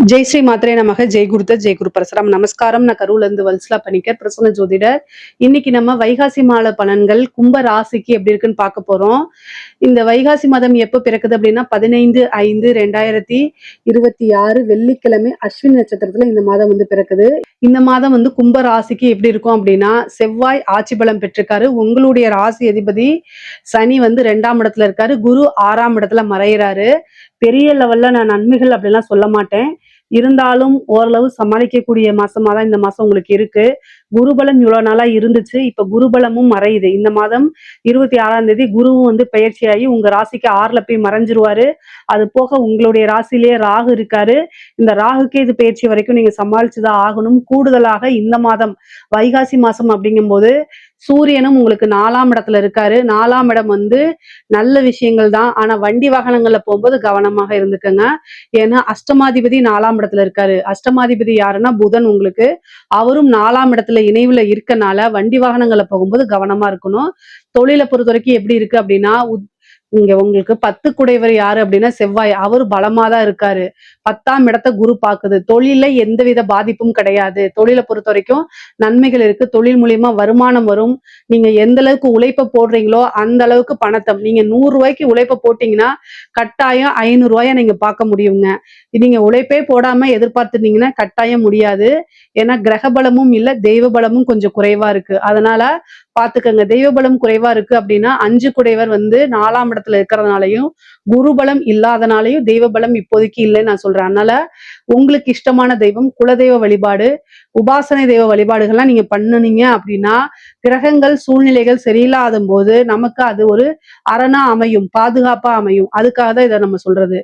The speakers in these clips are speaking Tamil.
ஜெய் ஸ்ரீ மாத்திரை நமக ஜெய் குரு பரசுராம் நமஸ்காரம். நான் கரூர்ல இருந்து வல்சலா பணிக்கர் பிரசன்ன ஜோதிடர். இன்னைக்கு நம்ம வைகாசி மாத பலன்கள் கும்ப ராசிக்கு எப்படி இருக்குன்னு பார்க்க போறோம். இந்த வைகாசி மாதம் எப்ப பிறக்குது அப்படின்னா 15/5/2026 வெள்ளிக்கிழமை அஸ்வினி நட்சத்திரத்துல இந்த மாதம் வந்து பிறக்குது. இந்த மாதம் வந்து கும்ப ராசிக்கு எப்படி இருக்கும் அப்படின்னா, செவ்வாய் ஆட்சி பலம் பெற்றிருக்காரு. உங்களுடைய ராசி அதிபதி சனி வந்து 2ஆம் இடத்துல இருக்காரு. குரு 6ஆம் இடத்துல மறையிறாரு. பெரிய லெவல்ல நான் நன்மைகள் அப்படிலாம் சொல்ல மாட்டேன். இருந்தாலும் ஓரளவு சமாளிக்கக்கூடிய மாசமா தான் இந்த மாசம் உங்களுக்கு இருக்கு. குருபலம் இவ்வளவு நாளா இருந்துச்சு. இப்ப குருபலமும் மறையுது. இந்த மாதம் 26ஆம் தேதி குருவும் வந்து பயிற்சியாகி உங்க ராசிக்கு 6ல போய் மறைஞ்சிருவாரு. அது போக உங்களுடைய ராசியிலேயே ராகு இருக்காரு. இந்த ராகுக்கே இது பயிற்சி வரைக்கும் நீங்க சமாளிச்சுதான் ஆகணும். கூடுதலாக இந்த மாதம் வைகாசி மாசம் அப்படிங்கும்போது சூரியனும் உங்களுக்கு 4ஆம் இடத்துல இருக்காரு. 4ஆம் இடம் வந்து நல்ல விஷயங்கள் தான். ஆனா வண்டி வாகனங்கள்ல போகும்போது கவனமாக இருந்துக்கங்க. ஏன்னா அஷ்டமாதிபதி 4ஆம் இடத்துல இருக்காரு. அஷ்டமாதிபதி யாருன்னா புதன் உங்களுக்கு. அவரும் 4ஆம் இடத்துல இணைவுல இருக்கனால வண்டி வாகனங்கள்ல போகும்போது கவனமா இருக்கணும். தொழிலை பொறுத்த வரைக்கும் எப்படி இருக்கு அப்படின்னா, இங்க உங்களுக்கு 10 குடைவர் யாரு அப்படின்னா செவ்வாய். அவரு பலமா தான் இருக்காரு. 10ஆம் இடத்தை குரு பாக்குது. தொழில எந்தவித பாதிப்பும் கிடையாது. தொழிலை பொறுத்த வரைக்கும் நன்மைகள் இருக்கு. தொழில் மூலியமா வருமானம் வரும். நீங்க எந்த அளவுக்கு உழைப்ப போடுறீங்களோ அந்த அளவுக்கு பணத்தை நீங்க 100 ரூபாய்க்கு உழைப்ப போட்டீங்கன்னா கட்டாயம் 500 ரூபாய நீங்க பார்க்க முடியுங்க. நீங்க உழைப்பே போடாம எதிர்பார்த்துட்டீங்கன்னா கட்டாயம் முடியாது. ஏன்னா கிரக பலமும் இல்ல, தெய்வ பலமும் கொஞ்சம் குறைவா இருக்கு. அதனால பாத்துக்கங்க. தெய்வ பலம் குறைவா இருக்கு அப்படின்னா 5 குடைவர் வந்து 4ஆம் இடத்துல இருக்கிறதுனாலையும் குருபலம் இல்லாதனாலையும் தெய்வ பலம் இப்போதைக்கு இல்லைன்னு நான் சொல்றேன். அதனால உங்களுக்கு இஷ்டமான தெய்வம் குலதெய்வ வழிபாடு, உபாசனை தெய்வ வழிபாடுகள்லாம் நீங்க பண்ணுனீங்க அப்படின்னா கிரகங்கள் சூழ்நிலைகள் சரியில்லாத போது நமக்கு அது ஒரு அரணா அமையும், பாதுகாப்பா அமையும். அதுக்காக தான் இதை நம்ம சொல்றது.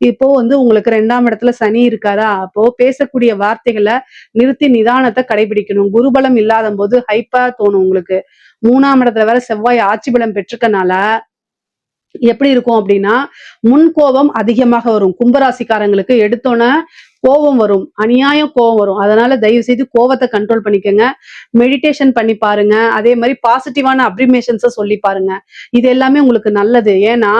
இப்போ வந்து உங்களுக்கு 2ஆம் இடத்துல சனி இருக்காரா, அப்போ பேசக்கூடிய வார்த்தைகளை நிறுத்தி நிதானத்தை கடைபிடிக்கணும். குருபலம் இல்லாத போது ஹைப்பா தோணும் உங்களுக்கு. 3ஆம் இடத்துல வேற செவ்வாய் ஆட்சி பலம் பெற்றிருக்கனால எப்படி இருக்கும் அப்படின்னா, முன் கோபம் அதிகமாக வரும். கும்பராசிக்காரங்களுக்கு எடுத்தோன்னே கோபம் வரும், அநியாயம் கோபம் வரும். அதனால தயவு செய்து கோபத்தை கண்ட்ரோல் பண்ணிக்கோங்க. மெடிடேஷன் பண்ணி பாருங்க. அதே மாதிரி பாசிட்டிவான அப்ரிமேஷன்ஸை சொல்லி பாருங்க. இது எல்லாமே உங்களுக்கு நல்லது. ஏன்னா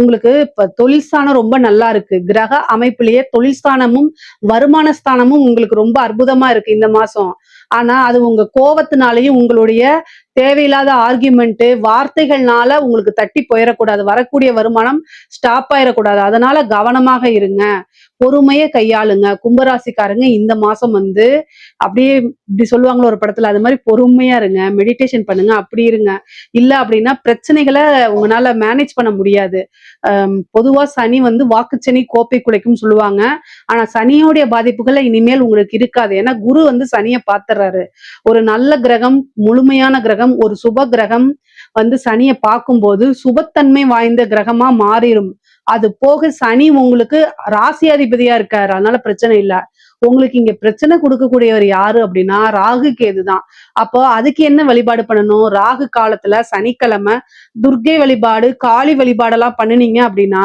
உங்களுக்கு இப்ப தொழில் ஸ்தானம் ரொம்ப நல்லா இருக்கு. கிரக அமைப்பிலேயே தொழில் ஸ்தானமும் வருமான ஸ்தானமும் உங்களுக்கு ரொம்ப அற்புதமா இருக்கு இந்த மாசம். ஆனா அது உங்க கோபத்தினாலையும் உங்களுடைய தேவையில்லாத ஆர்கியூமெண்ட் வார்த்தைகள்னால உங்களுக்கு தட்டி போயிடக்கூடாது. வரக்கூடிய வருமானம் ஸ்டாப் ஆயிடக்கூடாது. அதனால கவனமாக இருங்க. பொறுமையை கையாளுங்க. கும்பராசிக்காரங்க இந்த மாசம் வந்து அப்படியே இப்படி சொல்லுவாங்களோ ஒரு படத்துல, அது மாதிரி பொறுமையா இருங்க. மெடிடேஷன் பண்ணுங்க. அப்படி இருங்க. இல்ல அப்படின்னா பிரச்சனைகளை உங்களால மேனேஜ் பண்ண முடியாது. பொதுவா சனி வந்து வாக்குச்சனி கோப்பை குலைக்கும் சொல்லுவாங்க. ஆனா சனியோடைய பாதிப்புகளை இனிமேல் உங்களுக்கு இருக்காது. ஏன்னா குரு வந்து சனியை பார்த்துறாரு. ஒரு நல்ல கிரகம், முழுமையான கிரகம், ஒரு சுப கிரகம் வந்து சனியை பார்க்கும்போது சுபத்தன்மை வாய்ந்த கிரகமா மாறிடும். அது போக சனி உங்களுக்கு ராசியாதிபதியா இருக்காரு. அதனால பிரச்சனை இல்ல. உங்களுக்கு இங்க பிரச்சனை கொடுக்கக்கூடியவர் யாரு அப்படின்னா ராகு கேதுதான். அப்போ அதுக்கு என்ன வழிபாடு பண்ணணும்? ராகு காலத்துல சனிக்கிழமை துர்க்கை வழிபாடு, காளி வழிபாடெல்லாம் பண்ணுனீங்க அப்படின்னா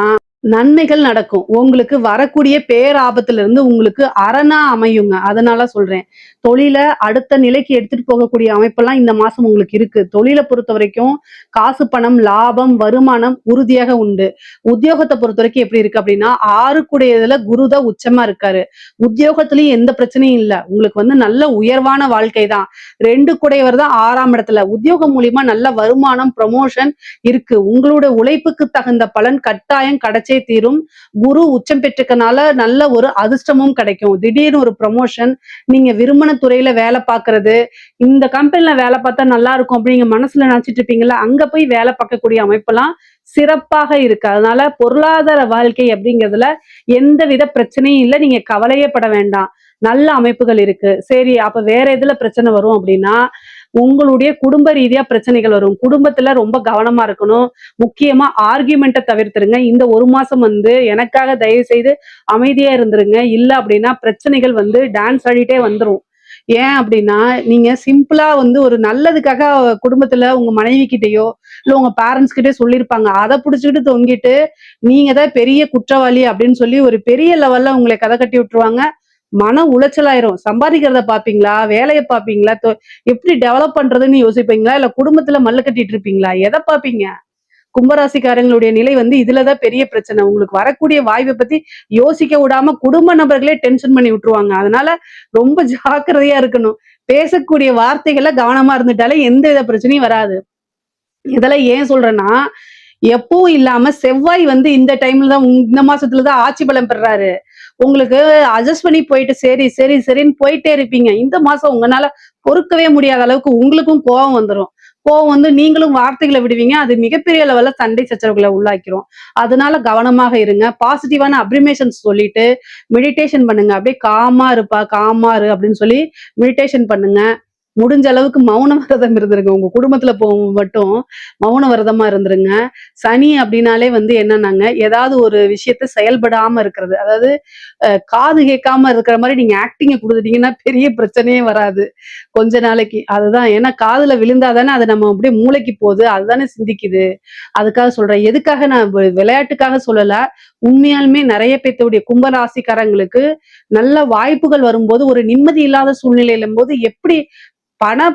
நன்மைகள் நடக்கும். உங்களுக்கு வரக்கூடிய பேராபத்துல இருந்து உங்களுக்கு அரணா அமையுங்க. அதனால சொல்றேன். தொழிலை அடுத்த நிலைக்கு எடுத்துட்டு போகக்கூடிய அமைப்பெல்லாம் இந்த மாசம் உங்களுக்கு இருக்கு. தொழிலை பொறுத்த வரைக்கும் காசு பணம் லாபம் வருமானம் உறுதியாக உண்டு. உத்தியோகத்தை பொறுத்த வரைக்கும் எப்படி இருக்கு அப்படின்னா 6 குருதான் உச்சமா இருக்காரு. உத்தியோகத்திலயும் எந்த பிரச்சனையும் இல்ல. உங்களுக்கு வந்து நல்ல உயர்வான வாழ்க்கை தான். 2 குடையவர் தான் 6ஆம் இடத்துல. உத்தியோகம் மூலியமா நல்ல வருமானம் ப்ரமோஷன் இருக்கு. உங்களோட உழைப்புக்கு தகுந்த பலன் கட்டாயம் கிடைச்சே தீரும். குரு உச்சம் பெற்றுக்கனால நல்ல ஒரு அதிர்ஷ்டமும் கிடைக்கும். திடீர்னு ஒரு ப்ரமோஷன், நீங்க விரும்பின துறையில வேலை பார்க்கறது, இந்த கம்பெனில வேலை பார்த்தா நல்லா இருக்கும் அப்படிங்க மனசுல நினைச்சிட்டு இருப்பீங்கல்ல, அங்க போய் வேலை பார்க்கக்கூடிய அமைப்பெல்லாம் சிறப்பாக இருக்கு. அதனால பொருளாதார வாழ்க்கை அப்படிங்கிறதுல எந்தவித பிரச்சனையும் இல்லை. நீங்க கவலையே பட வேண்டாம். நல்ல அமைப்புகள் இருக்கு. சரி, அப்ப வேற எதுல பிரச்சனை வரும் அப்படின்னா உங்களுடைய குடும்ப ரீதியா பிரச்சனைகள் வரும். குடும்பத்துல ரொம்ப கவனமா இருக்கணும். முக்கியமா ஆர்கியூமெண்ட்டை தவிர்த்துருங்க. இந்த ஒரு மாசம் வந்து எனக்காக தயவு செய்து அமைதியா இருந்துருங்க. இல்ல அப்படின்னா பிரச்சனைகள் வந்து டான்ஸ் ஆடிட்டே வந்துரும். ஏன் அப்படின்னா நீங்க சிம்பிளா வந்து ஒரு நல்லதுக்காக குடும்பத்துல உங்க மனைவி கிட்டயோ இல்ல உங்க பேரண்ட்ஸ் கிட்டே சொல்லியிருப்பாங்க. அதை புடிச்சுக்கிட்டு தொங்கிட்டு நீங்க தான் பெரிய குற்றவாளி அப்படின்னு சொல்லி ஒரு பெரிய லெவல்ல உங்களை கதை கட்டி விட்டுருவாங்க. மன உளைச்சலாயிரும். சம்பாதிக்கிறத பாப்பீங்களா, வேலையை பாப்பீங்களா, எப்படி டெவலப் பண்றதுன்னு யோசிப்பீங்களா, இல்ல குடும்பத்துல மல்லு கட்டிட்டு இருப்பீங்களா, எதை பாப்பீங்க? கும்பராசிக்காரங்களுடைய நிலை வந்து இதுலதான் பெரிய பிரச்சனை. உங்களுக்கு வரக்கூடிய வாய்ப்பை பத்தி யோசிக்க விடாம குடும்ப நபர்களே டென்ஷன் பண்ணி விட்டுருவாங்க. அதனால ரொம்ப ஜாக்கிரதையா இருக்கணும். பேசக்கூடிய வார்த்தைகள்ல கவனமா இருந்துட்டாலே எந்த வித பிரச்சனையும் வராது. இதெல்லாம் ஏன் சொல்றேன்னா, எப்பவும் இல்லாம செவ்வாய் வந்து இந்த டைம்ல தான் இந்த மாசத்துலதான் ஆட்சி பலம் பெறாரு. உங்களுக்கு அட்ஜஸ்ட் பண்ணி போயிட்டு சரி சரி சரின்னு போயிட்டே இருப்பீங்க. இந்த மாசம் உங்களால பொறுக்கவே முடியாத அளவுக்கு உங்களுக்கும் கோபம் வந்துடும். கோவம் வந்து நீங்களும் வார்த்தைகளை விடுவீங்க. அது மிகப்பெரிய லெவல்ல சண்டை சச்சரவுகளை உள்ளாக்கிரும். அதனால கவனமாக இருங்க. பாசிட்டிவான அப்ரிமேஷன்ஸ் சொல்லிட்டு மெடிடேஷன் பண்ணுங்க. அப்படியே காமா இருப்பா, காமா இரு அப்படின்னு சொல்லி மெடிடேஷன் பண்ணுங்க. முடிஞ்ச அளவுக்கு மௌன விரதம் இருந்துருங்க. உங்க குடும்பத்துல போகும் மட்டும் மௌன விரதமா இருந்துருங்க. சனி அப்படின்னாலே வந்து என்னன்னாங்க, ஏதாவது ஒரு விஷயத்த செயல்படாம இருக்கிறது. அதாவது காது கேட்காம இருக்கிற மாதிரி நீங்க ஆக்டிங்க கொடுத்துட்டீங்கன்னா பெரிய பிரச்சனையே வராது கொஞ்ச நாளைக்கு. அதுதான், ஏன்னா காதுல விழுந்தாதானே அது நம்ம அப்படியே மூளைக்கு போகுது, அதுதானே சிந்திக்குது. அதுக்காக சொல்றேன். எதுக்காக நான் விளையாட்டுக்காக சொல்லல. உண்மையாலுமே நிறைய பேர்த்துடைய கும்பராசிக்காரங்களுக்கு நல்ல வாய்ப்புகள் வரும்போது ஒரு நிம்மதி இல்லாத சூழ்நிலையிலும் போது எப்படி பண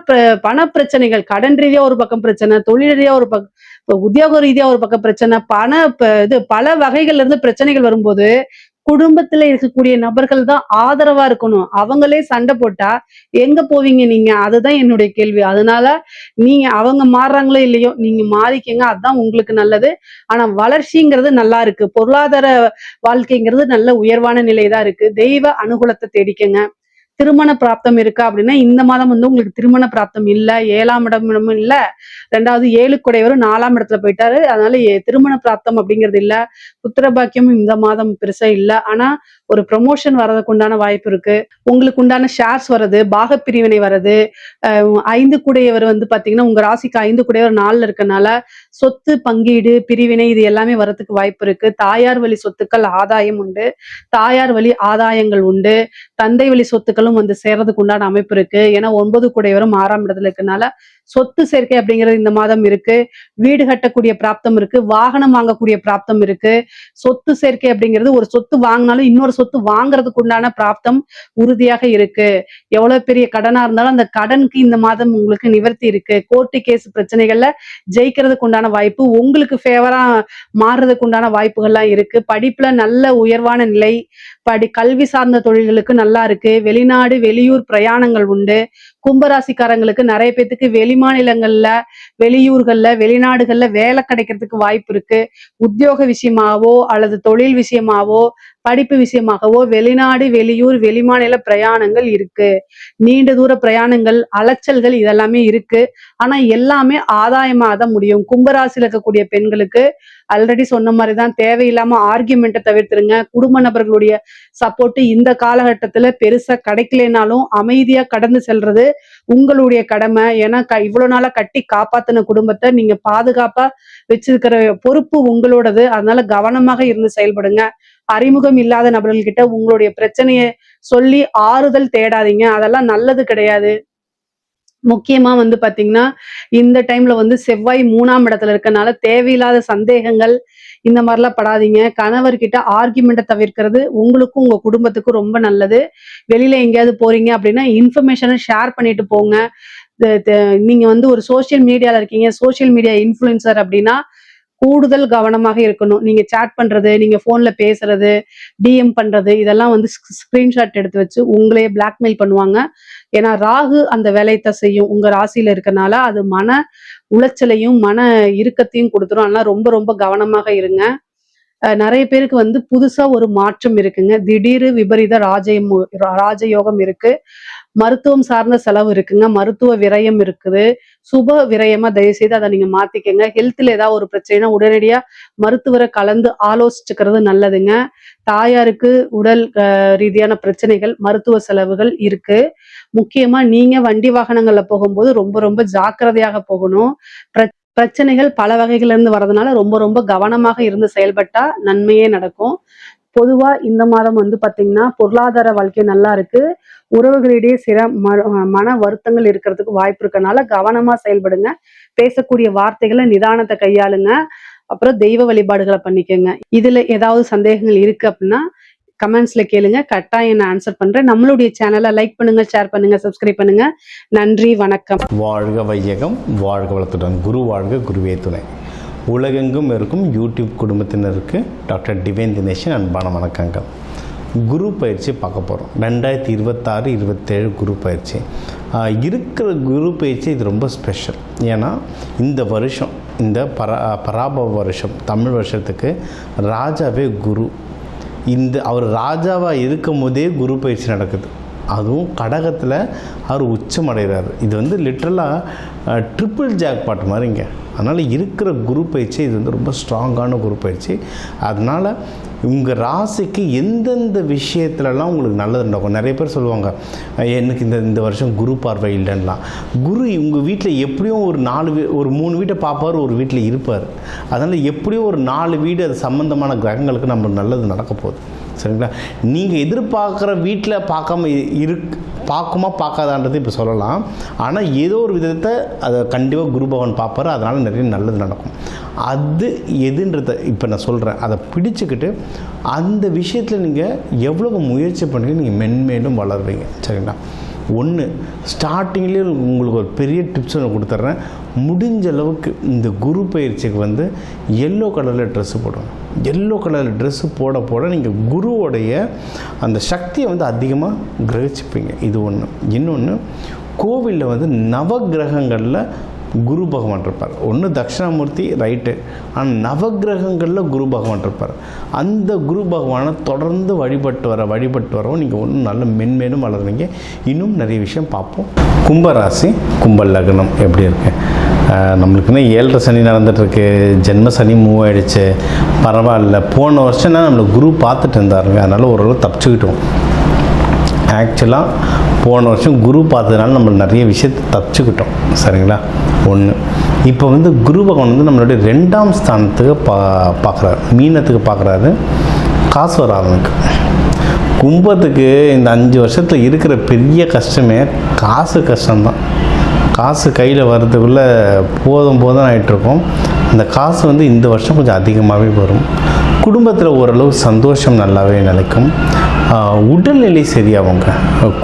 பண பிரச்சனைகள், கடன் ரீதியா ஒரு பக்கம் பிரச்சனை, தொழில் ரீதியா ஒரு பக்கம், உத்தியோக ரீதியா ஒரு பக்கம் பிரச்சனை, இது பல வகைகள்ல இருந்து பிரச்சனைகள் வரும்போது குடும்பத்துல இருக்கக்கூடிய நபர்கள் தான் ஆதரவா இருக்கணும். அவங்களே சண்டை போட்டா எங்க போவீங்க நீங்க? அதுதான் என்னுடைய கேள்வி. அதனால நீங்க அவங்க மாறுறாங்களோ இல்லையோ, நீங்க மாறிக்கங்க. அதுதான் உங்களுக்கு நல்லது. ஆனா வளர்ச்சிங்கிறது நல்லா இருக்கு. பொருளாதார வாழ்க்கைங்கிறது நல்ல உயர்வான நிலைதான் இருக்கு. தெய்வ அனுகூலத்தை தேடிக்கங்க. திருமண பிராப்தம் இருக்கா அப்படின்னா இந்த மாதம் வந்து உங்களுக்கு திருமண பிராப்தம் இல்ல. 7ஆம் இடமும் இல்ல. 2வது 7 குடையவரும் 4ஆம் இடத்துல போயிட்டாரு. அதனால திருமண பிராப்தம் அப்படிங்கிறது இல்ல. புத்திர பாக்கியமும் இந்த மாதம் பெருசா இல்ல. ஆனா ஒரு ப்ரமோஷன் வர்றதுக்கு உண்டான வாய்ப்பு இருக்கு. உங்களுக்கு உண்டான ஷேர்ஸ் வருது, பாகப்பிரிவினை வருது. 5 குடையவர் வந்து பாத்தீங்கன்னா உங்க ராசிக்கு 5 குடையவர் 4ல இருக்கனால சொத்து பங்கீடு பிரிவினை இது எல்லாமே வரதுக்கு வாய்ப்பு இருக்கு. தாயார் வழி சொத்துக்கள் ஆதாயம் உண்டு. தாயார் வழி ஆதாயங்கள் உண்டு. தந்தை வழி சொத்துக்களும் வந்து சேர்றதுக்கு உண்டான அமைப்பு இருக்கு. ஏன்னா 9 குடையவரும் 6ஆம் இடத்துல இருக்கனால சொத்து சேர்க்கை அப்படிங்கிறது இந்த மாதம் இருக்கு. வீடு கட்டக்கூடிய பிராப்தம் இருக்கு. வாகனம் வாங்கக்கூடிய பிராப்தம் இருக்கு. சொத்து சேர்க்கை அப்படிங்கிறது ஒரு சொத்து வாங்கினாலும் இன்னொரு சொத்து வாங்குறதுக்கு உண்டான பிராப்தம் உறுதியாக இருக்கு. எவ்வளவு பெரிய கடனா இருந்தாலும் அந்த கடனுக்கு இந்த மாதம் உங்களுக்கு நிவர்த்தி இருக்கு. கோர்ட்டு கேஸ் பிரச்சனைகள்ல ஜெயிக்கிறதுக்கு உண்டான வாய்ப்பு, உங்களுக்கு ஃபேவரா மாறுறதுக்கு உண்டான வாய்ப்புகள்லாம் இருக்கு. படிப்புல நல்ல உயர்வான நிலை, கல்வி சார்ந்த தொழில்களுக்கு நல்லா இருக்கு. வெளிநாடு வெளியூர் பிரயாணங்கள் உண்டு. கும்பராசிக்காரங்களுக்கு நிறைய பேத்துக்கு வெளிமாநிலங்கள்ல, வெளியூர்கள்ல, வெளிநாடுகள்ல வேலை கிடைக்கிறதுக்கு வாய்ப்பு இருக்கு. உத்தியோக விஷயமாவோ அல்லது தொழில் விஷயமாவோ படிப்பு விஷயமாகவோ வெளிநாடு வெளியூர் வெளிமாநில பிரயாணங்கள் இருக்கு. நீண்ட தூர பிரயாணங்கள், அலைச்சல்கள் இதெல்லாமே இருக்கு. ஆனா எல்லாமே ஆதாயமா தான் முடியும். கும்பராசியில இருக்கக்கூடிய பெண்களுக்கு ஆல்ரெடி சொன்ன மாதிரிதான், தேவையில்லாம ஆர்கியூமெண்ட்டை தவிர்த்துருங்க. குடும்ப நபர்களுடைய சப்போர்ட் இந்த காலகட்டத்துல பெருசா கிடைக்கலனாலும் அமைதியா கடந்து செல்றது உங்களுடைய கடமை. ஏன்னா இவ்வளவு நாளா கட்டி காப்பாத்தின குடும்பத்தை நீங்க பாதுகாப்பா வச்சிருக்கிற பொறுப்பு உங்களோடது. அதனால கவனமாக இருந்து செயல்படுங்க. அறிமுகம் இல்லாத நபர்கள்கிட்ட உங்களுடைய பிரச்சனையை சொல்லி ஆறுதல் தேடாதீங்க. அதெல்லாம் நல்லது கிடையாது. முக்கியமா வந்து பாத்தீங்கன்னா இந்த டைம்ல வந்து செவ்வாய் 3ஆம் இடத்துல இருக்கனால தேவையில்லாத சந்தேகங்கள் இந்த மாதிரிலாம் படாதீங்க. கணவர்கிட்ட ஆர்கியூமெண்ட்டை தவிர்க்கிறது உங்களுக்கும் உங்க குடும்பத்துக்கும் ரொம்ப நல்லது. வெளியில எங்கேயாவது போறீங்க அப்படின்னா இன்ஃபர்மேஷனை ஷேர் பண்ணிட்டு போங்க. நீங்க வந்து ஒரு சோசியல் மீடியால இருக்கீங்க, சோசியல் மீடியா இன்ஃபுளுசர் அப்படின்னா கூடுதல் கவனமாக இருக்கணும். நீங்க சேட் பண்றது, நீங்க போன்ல பேசுறது, டிஎம் பண்றது இதெல்லாம் வந்து ஸ்கிரீன்ஷாட் எடுத்து வச்சு உங்களையே பிளாக்மெயில் பண்ணுவாங்க. ஏன்னா ராகு அந்த வேலையத்தை செய்யும் உங்க ராசியில இருக்கனால அது மன உளைச்சலையும் மன இறுக்கத்தையும் கொடுத்துரும். அதனால ரொம்ப ரொம்ப கவனமாக இருங்க. நிறைய பேருக்கு வந்து புதுசா ஒரு மாற்றம் இருக்குங்க. திடீர் விபரீத ராஜயோகம் இருக்கு. மருத்துவம் சார்ந்த செலவு இருக்குங்க. மருத்துவ விரயம் இருக்குது. சுப விரயமா தயவு செய்து அதை நீங்க மாத்திக்கங்க. ஹெல்த்ல ஏதாவது ஒரு பிரச்சனைனா உடனடியா மருத்துவரை கலந்து ஆலோசிச்சுக்கிறது நல்லதுங்க. தாயாருக்கு உடல் ரீதியான பிரச்சனைகள், மருத்துவ செலவுகள் இருக்கு. முக்கியமா நீங்க வண்டி வாகனங்கள்ல போகும்போது ரொம்ப ரொம்ப ஜாக்கிரதையாக போகணும். பிரச்சனைகள் பல வகைகள்ல இருந்து வர்றதுனால ரொம்ப ரொம்ப கவனமாக இருந்து செயல்பட்டா நன்மையே நடக்கும். பொதுவா இந்த மாதம் வந்து பாத்தீங்கன்னா பொருளாதார வாழ்க்கை நல்லா இருக்கு. உறவுகளிடையே மன வருத்தங்கள் இருக்கிறதுக்கு வாய்ப்பு இருக்கனால கவனமா செயல்படுங்க. பேசக்கூடிய வார்த்தைகளை நிதானத்தை கையாளுங்க. அப்புறம் தெய்வ வழிபாடுகளை பண்ணிக்கோங்க. இதுல ஏதாவது சந்தேகங்கள் இருக்கு அப்படின்னா கமெண்ட்ஸ்ல கேளுங்க. கட்டாயம் நான் ஆன்சர் பண்றேன். நம்மளுடைய சேனலை லைக் பண்ணுங்க, ஷேர் பண்ணுங்க, சப்ஸ்கிரைப் பண்ணுங்க. நன்றி, வணக்கம். வாழ்க வையகம், வாழ்க வளத்துடன். குரு வாழ்க, குருவே துணை. உலகெங்கும் இருக்கும் யூடியூப் குடும்பத்தினருக்கு டாக்டர் டிவைன் தினேஷன் அன்பான வணக்கங்கள். குரு பயிற்சி பார்க்க போகிறோம். 2026-27 குரு பயிற்சி. இருக்கிற குரு பயிற்சி இது ரொம்ப ஸ்பெஷல். ஏன்னா இந்த வருஷம், இந்த பராபவ வருஷம், தமிழ் வருஷத்துக்கு ராஜாவே குரு. அவர் ராஜாவாக இருக்கும் போதே குரு பயிற்சி நடக்குது. அதுவும் கடகத்தில் அவர் உச்சமடைகிறார். இது லிட்ரலாக ட்ரிபிள் ஜாக்பாட் மாதிரிங்க. அதனால் இருக்கிற குரு பயிற்சி இது ரொம்ப ஸ்ட்ராங்கான குரு பயிற்சி. அதனால் உங்கள் ராசிக்கு எந்தெந்த விஷயத்துலலாம் உங்களுக்கு நல்லது நடக்கும். நிறைய பேர் சொல்லுவாங்க, எனக்கு இந்த வருஷம் குரு பார்வை இல்லைன்னெலாம். குரு உங்கள் வீட்டில் எப்படியும் ஒரு 3 வீட்டை பார்ப்பார், ஒரு வீட்டில் இருப்பார். அதனால் எப்படியும் ஒரு 4 வீடு அது சம்மந்தமான கிரகங்களுக்கு நம்ம நல்லது நடக்க போகுது. சரிங்களா? நீங்கள் எதிர்பார்க்குற வீட்டில் பார்க்குமா பார்க்காதான்றது இப்போ சொல்லலாம். ஆனால் ஏதோ ஒரு விதத்தை அதை கண்டிப்பாக குரு பகவான் பார்ப்பார். அதனால் நிறைய நல்லது நடக்கும். அது எதுன்றதை இப்போ நான் சொல்கிறேன். அதை பிடிச்சிக்கிட்டு அந்த விஷயத்தில் நீங்கள் எவ்வளோ முயற்சி பண்ணி நீங்கள் மென்மேலும் வளருவீங்க. சரிங்களா? ஒன்று, ஸ்டார்டிங்லேயே உங்களுக்கு ஒரு பெரிய டிப்ஸ் ஒன்று கொடுத்துட்றேன். முடிஞ்ச அளவுக்கு இந்த குரு பயிற்சிக்கு எல்லோ கலரில் ட்ரெஸ்ஸு போடுங்க. எல்லோ கலரில் ட்ரெஸ்ஸு போட நீங்கள் குருவோடைய அந்த சக்தியை அதிகமாக கிரகிச்சுப்பீங்க. இது ஒன்று. இன்னொன்று, கோவிலில் நவகிரகங்களில் குரு பகவான் இருப்பார். ஒன்று தட்சிணாமூர்த்தி, ரைட்டு. ஆனால் நவகிரகங்களில் குரு பகவான் இருப்பார். அந்த குரு பகவானை தொடர்ந்து வழிபட்டு வரவும் நீங்கள் ஒன்றும் நல்ல மென்மேலும் வளருவீங்க. இன்னும் நிறைய விஷயம் பார்ப்போம். கும்பராசி, கும்ப லக்னம் எப்படி இருக்கு? நம்மளுக்குன்னு 7.5 சனி நடந்துகிட்ருக்கு. ஜென்ம சனி மூவ் ஆகிடுச்சு. பரவாயில்ல. போன வருஷம்னா நம்மளுக்கு குரு பார்த்துட்டு இருந்தாருங்க. அதனால் ஓரளவு தப்பிச்சுக்கிட்டோம். ஆக்சுவலாக போன வருஷம் குரு பார்த்ததுனால நம்ம நிறைய விஷயத்தை தப்பிச்சுக்கிட்டோம். சரிங்களா? ஒன்று. இப்போ குரு பகவான் நம்மளுடைய 2ஆம் ஸ்தானத்துக்கு பார்க்குறாரு. மீனத்துக்கு பார்க்குறாரு. காசு வர ஆரம்பிக்கும். கும்பத்துக்கு இந்த 5 வருஷத்தில் இருக்கிற பெரிய கஷ்டமே காசு கஷ்டம்தான். காசு கையில் வர்றதுக்குள்ளே போதும் ஆகிட்டுருக்கோம். அந்த காசு இந்த வருஷம் கொஞ்சம் அதிகமாகவே வரும். குடும்பத்தில் ஓரளவு சந்தோஷம் நல்லாவே நிலைக்கும். உடல்நிலை சரியாகுங்க.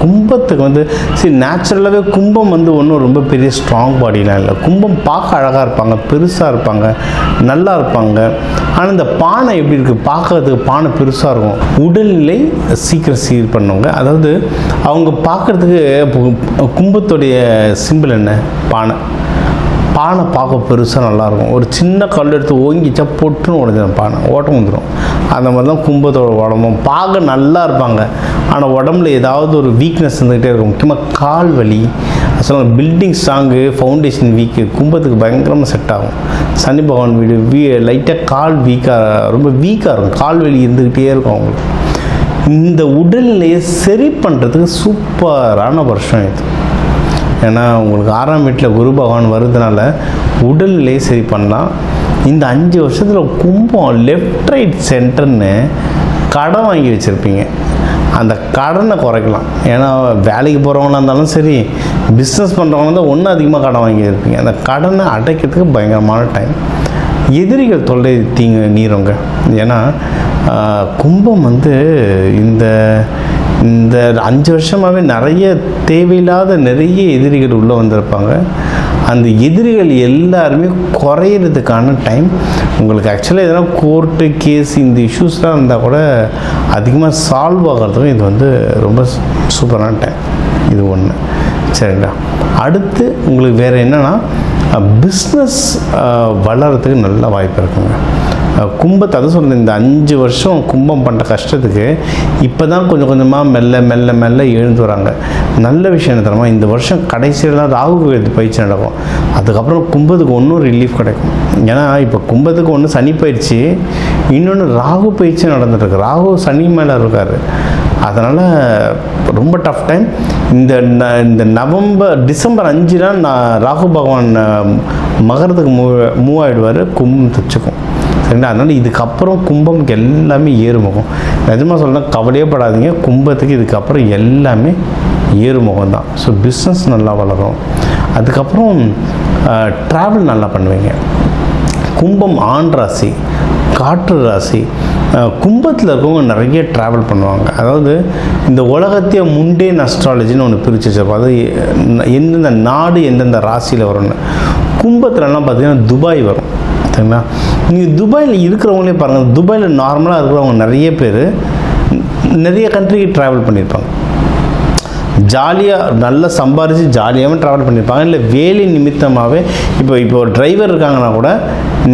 கும்பத்துக்கு சரி, நேச்சுரலாகவே கும்பம் ஒன்றும் ரொம்ப பெரிய ஸ்ட்ராங் பாடிலாம் இல்லை. கும்பம் பார்க்க அழகாக இருப்பாங்க, பெருசாக இருப்பாங்க, நல்லா இருப்பாங்க. ஆனால் இந்த பானை எப்படி இருக்குது? பார்க்கறதுக்கு பானை பெருசாக இருக்கும். உடல்நிலை சீக்கிரம் சீர் பண்ணுவாங்க. அதாவது அவங்க பார்க்குறதுக்கு கும்பத்துடைய சிம்பிள் என்ன? பானை பார்க்க பெருசாக நல்லாயிருக்கும். ஒரு சின்ன கல் எடுத்து ஓங்கிச்சா பொட்டுன்னு உடஞ்சிடும், பானை ஓட்டம் வந்துடும். அந்த மாதிரி தான் கும்பத்தோட உடம்பும். பார்க்க நல்லா இருப்பாங்க, ஆனால் உடம்புல ஏதாவது ஒரு வீக்னஸ் இருந்துகிட்டே இருக்கும். முக்கியமாக கால் வலி. அசல் பில்டிங் ஸ்ட்ராங்கு, ஃபவுண்டேஷன் வீக்கு கும்பத்துக்கு பயங்கரமாக செட் ஆகும். சனி பகவான் வீடு லைட்டாக கால் ரொம்ப வீக்காக இருக்கும். கால் வலி இருந்துக்கிட்டே இருக்கும் அவங்களுக்கு. இந்த உடல்நிலையை சரி பண்ணுறதுக்கு சூப்பரான வருஷம் இது. ஏன்னா உங்களுக்கு 6ஆம் வீட்டில் குரு பகவான் வருதுனால உடல்நிலையை சரி பண்ணலாம். இந்த 5 வருஷத்தில் கும்பம் லெஃப்ட் ரைட் சென்டர்னு கடன் வாங்கி வச்சுருப்பீங்க. அந்த கடனை குறைக்கலாம். ஏன்னா வேலைக்கு போகிறவங்களாக இருந்தாலும் சரி, பிஸ்னஸ் பண்ணுறவங்க தான் ஒன்றும் அதிகமாக கடன் வாங்கி வச்சுருப்பீங்க. அந்த கடனை அடைக்கிறதுக்கு பயங்கரமான டைம். எதிரிகள் தொல்லை நீருங்க. ஏன்னா கும்பம் இந்த 5 வருஷமாகவே நிறைய தேவையில்லாத நிறைய எதிரிகள் உள்ளே வந்திருப்பாங்க. அந்த எதிரிகள் எல்லாருமே குறையிறதுக்கான டைம் உங்களுக்கு. ஆக்சுவலாக எதனா கோர்ட்டு கேஸ் இந்த இஷ்யூஸ்லாம் இருந்தால் கூட அதிகமாக சால்வ் ஆகிறதுக்கும் இது ரொம்ப சூப்பரான டைம். இது ஒன்று. சரிங்களா? அடுத்து உங்களுக்கு வேறு என்னென்னா, பிஸ்னஸ் வளர்கிறதுக்கு நல்ல வாய்ப்பு இருக்குங்க. கும்பத்தை அதை சொல்கிறேன். இந்த 5 வருஷம் கும்பம் பண்ணுற கஷ்டத்துக்கு இப்போ தான் கொஞ்சம் கொஞ்சமாக மெல்ல எழுந்து வராங்க. நல்ல விஷயம் என்ன தெரியுமா? இந்த வருஷம் கடைசியிலாம் ராகு பயிற்சி நடக்கும். அதுக்கப்புறம் கும்பத்துக்கு ஒன்றும் ரிலீஃப் கிடைக்கும். ஏன்னா இப்போ கும்பத்துக்கு ஒன்று சனி பயிற்சி, இன்னொன்று ராகு பயிற்சி நடந்துட்டுருக்கு. ராகு சனி மேலே இருக்கார். அதனால் ரொம்ப டஃப் டைம். இந்த டிசம்பர் 5 ராகு பகவான் மகரத்துக்கு மூவ் ஆகிடுவார். கும்பம் தச்சுக்கும். சரிங்களா? அதனால் இதுக்கப்புறம் கும்பம்க்கு எல்லாமே ஏறுமுகம். நிஜமாக சொல்லலாம், கவலையே படாதீங்க. கும்பத்துக்கு இதுக்கப்புறம் எல்லாமே ஏறுமுகம் தான். ஸோ பிஸ்னஸ் நல்லா வளரும். அதுக்கப்புறம் ட்ராவல் நல்லா பண்ணுவீங்க. கும்பம் ஆண் ராசி, காற்று ராசி. கும்பத்தில் இருக்கவங்க நிறைய ட்ராவல் பண்ணுவாங்க. அதாவது இந்த உலகத்தையே முண்டேன் அஸ்ட்ராலஜின்னு ஒன்று பிரித்து வச்சிருப்போம். அது எந்தெந்த நாடு எந்தெந்த ராசியில் வரும்னு. கும்பத்துலலாம் பார்த்திங்கன்னா துபாய் வரும். சரிங்களா. நீங்கள் துபாயில் இருக்கிறவங்களே பாருங்கள், துபாயில் நார்மலாக இருக்கிறவங்க நிறைய பேர் நிறைய கண்ட்ரிக்கு ட்ராவல் பண்ணியிருப்பாங்க. ஜாலியாக நல்லா சம்பாரித்து ஜாலியாகவும் ட்ராவல் பண்ணியிருப்பாங்க. இல்லை வேலை நிமித்தமாகவே இப்போ ஒரு டிரைவர் இருக்காங்கன்னா கூட,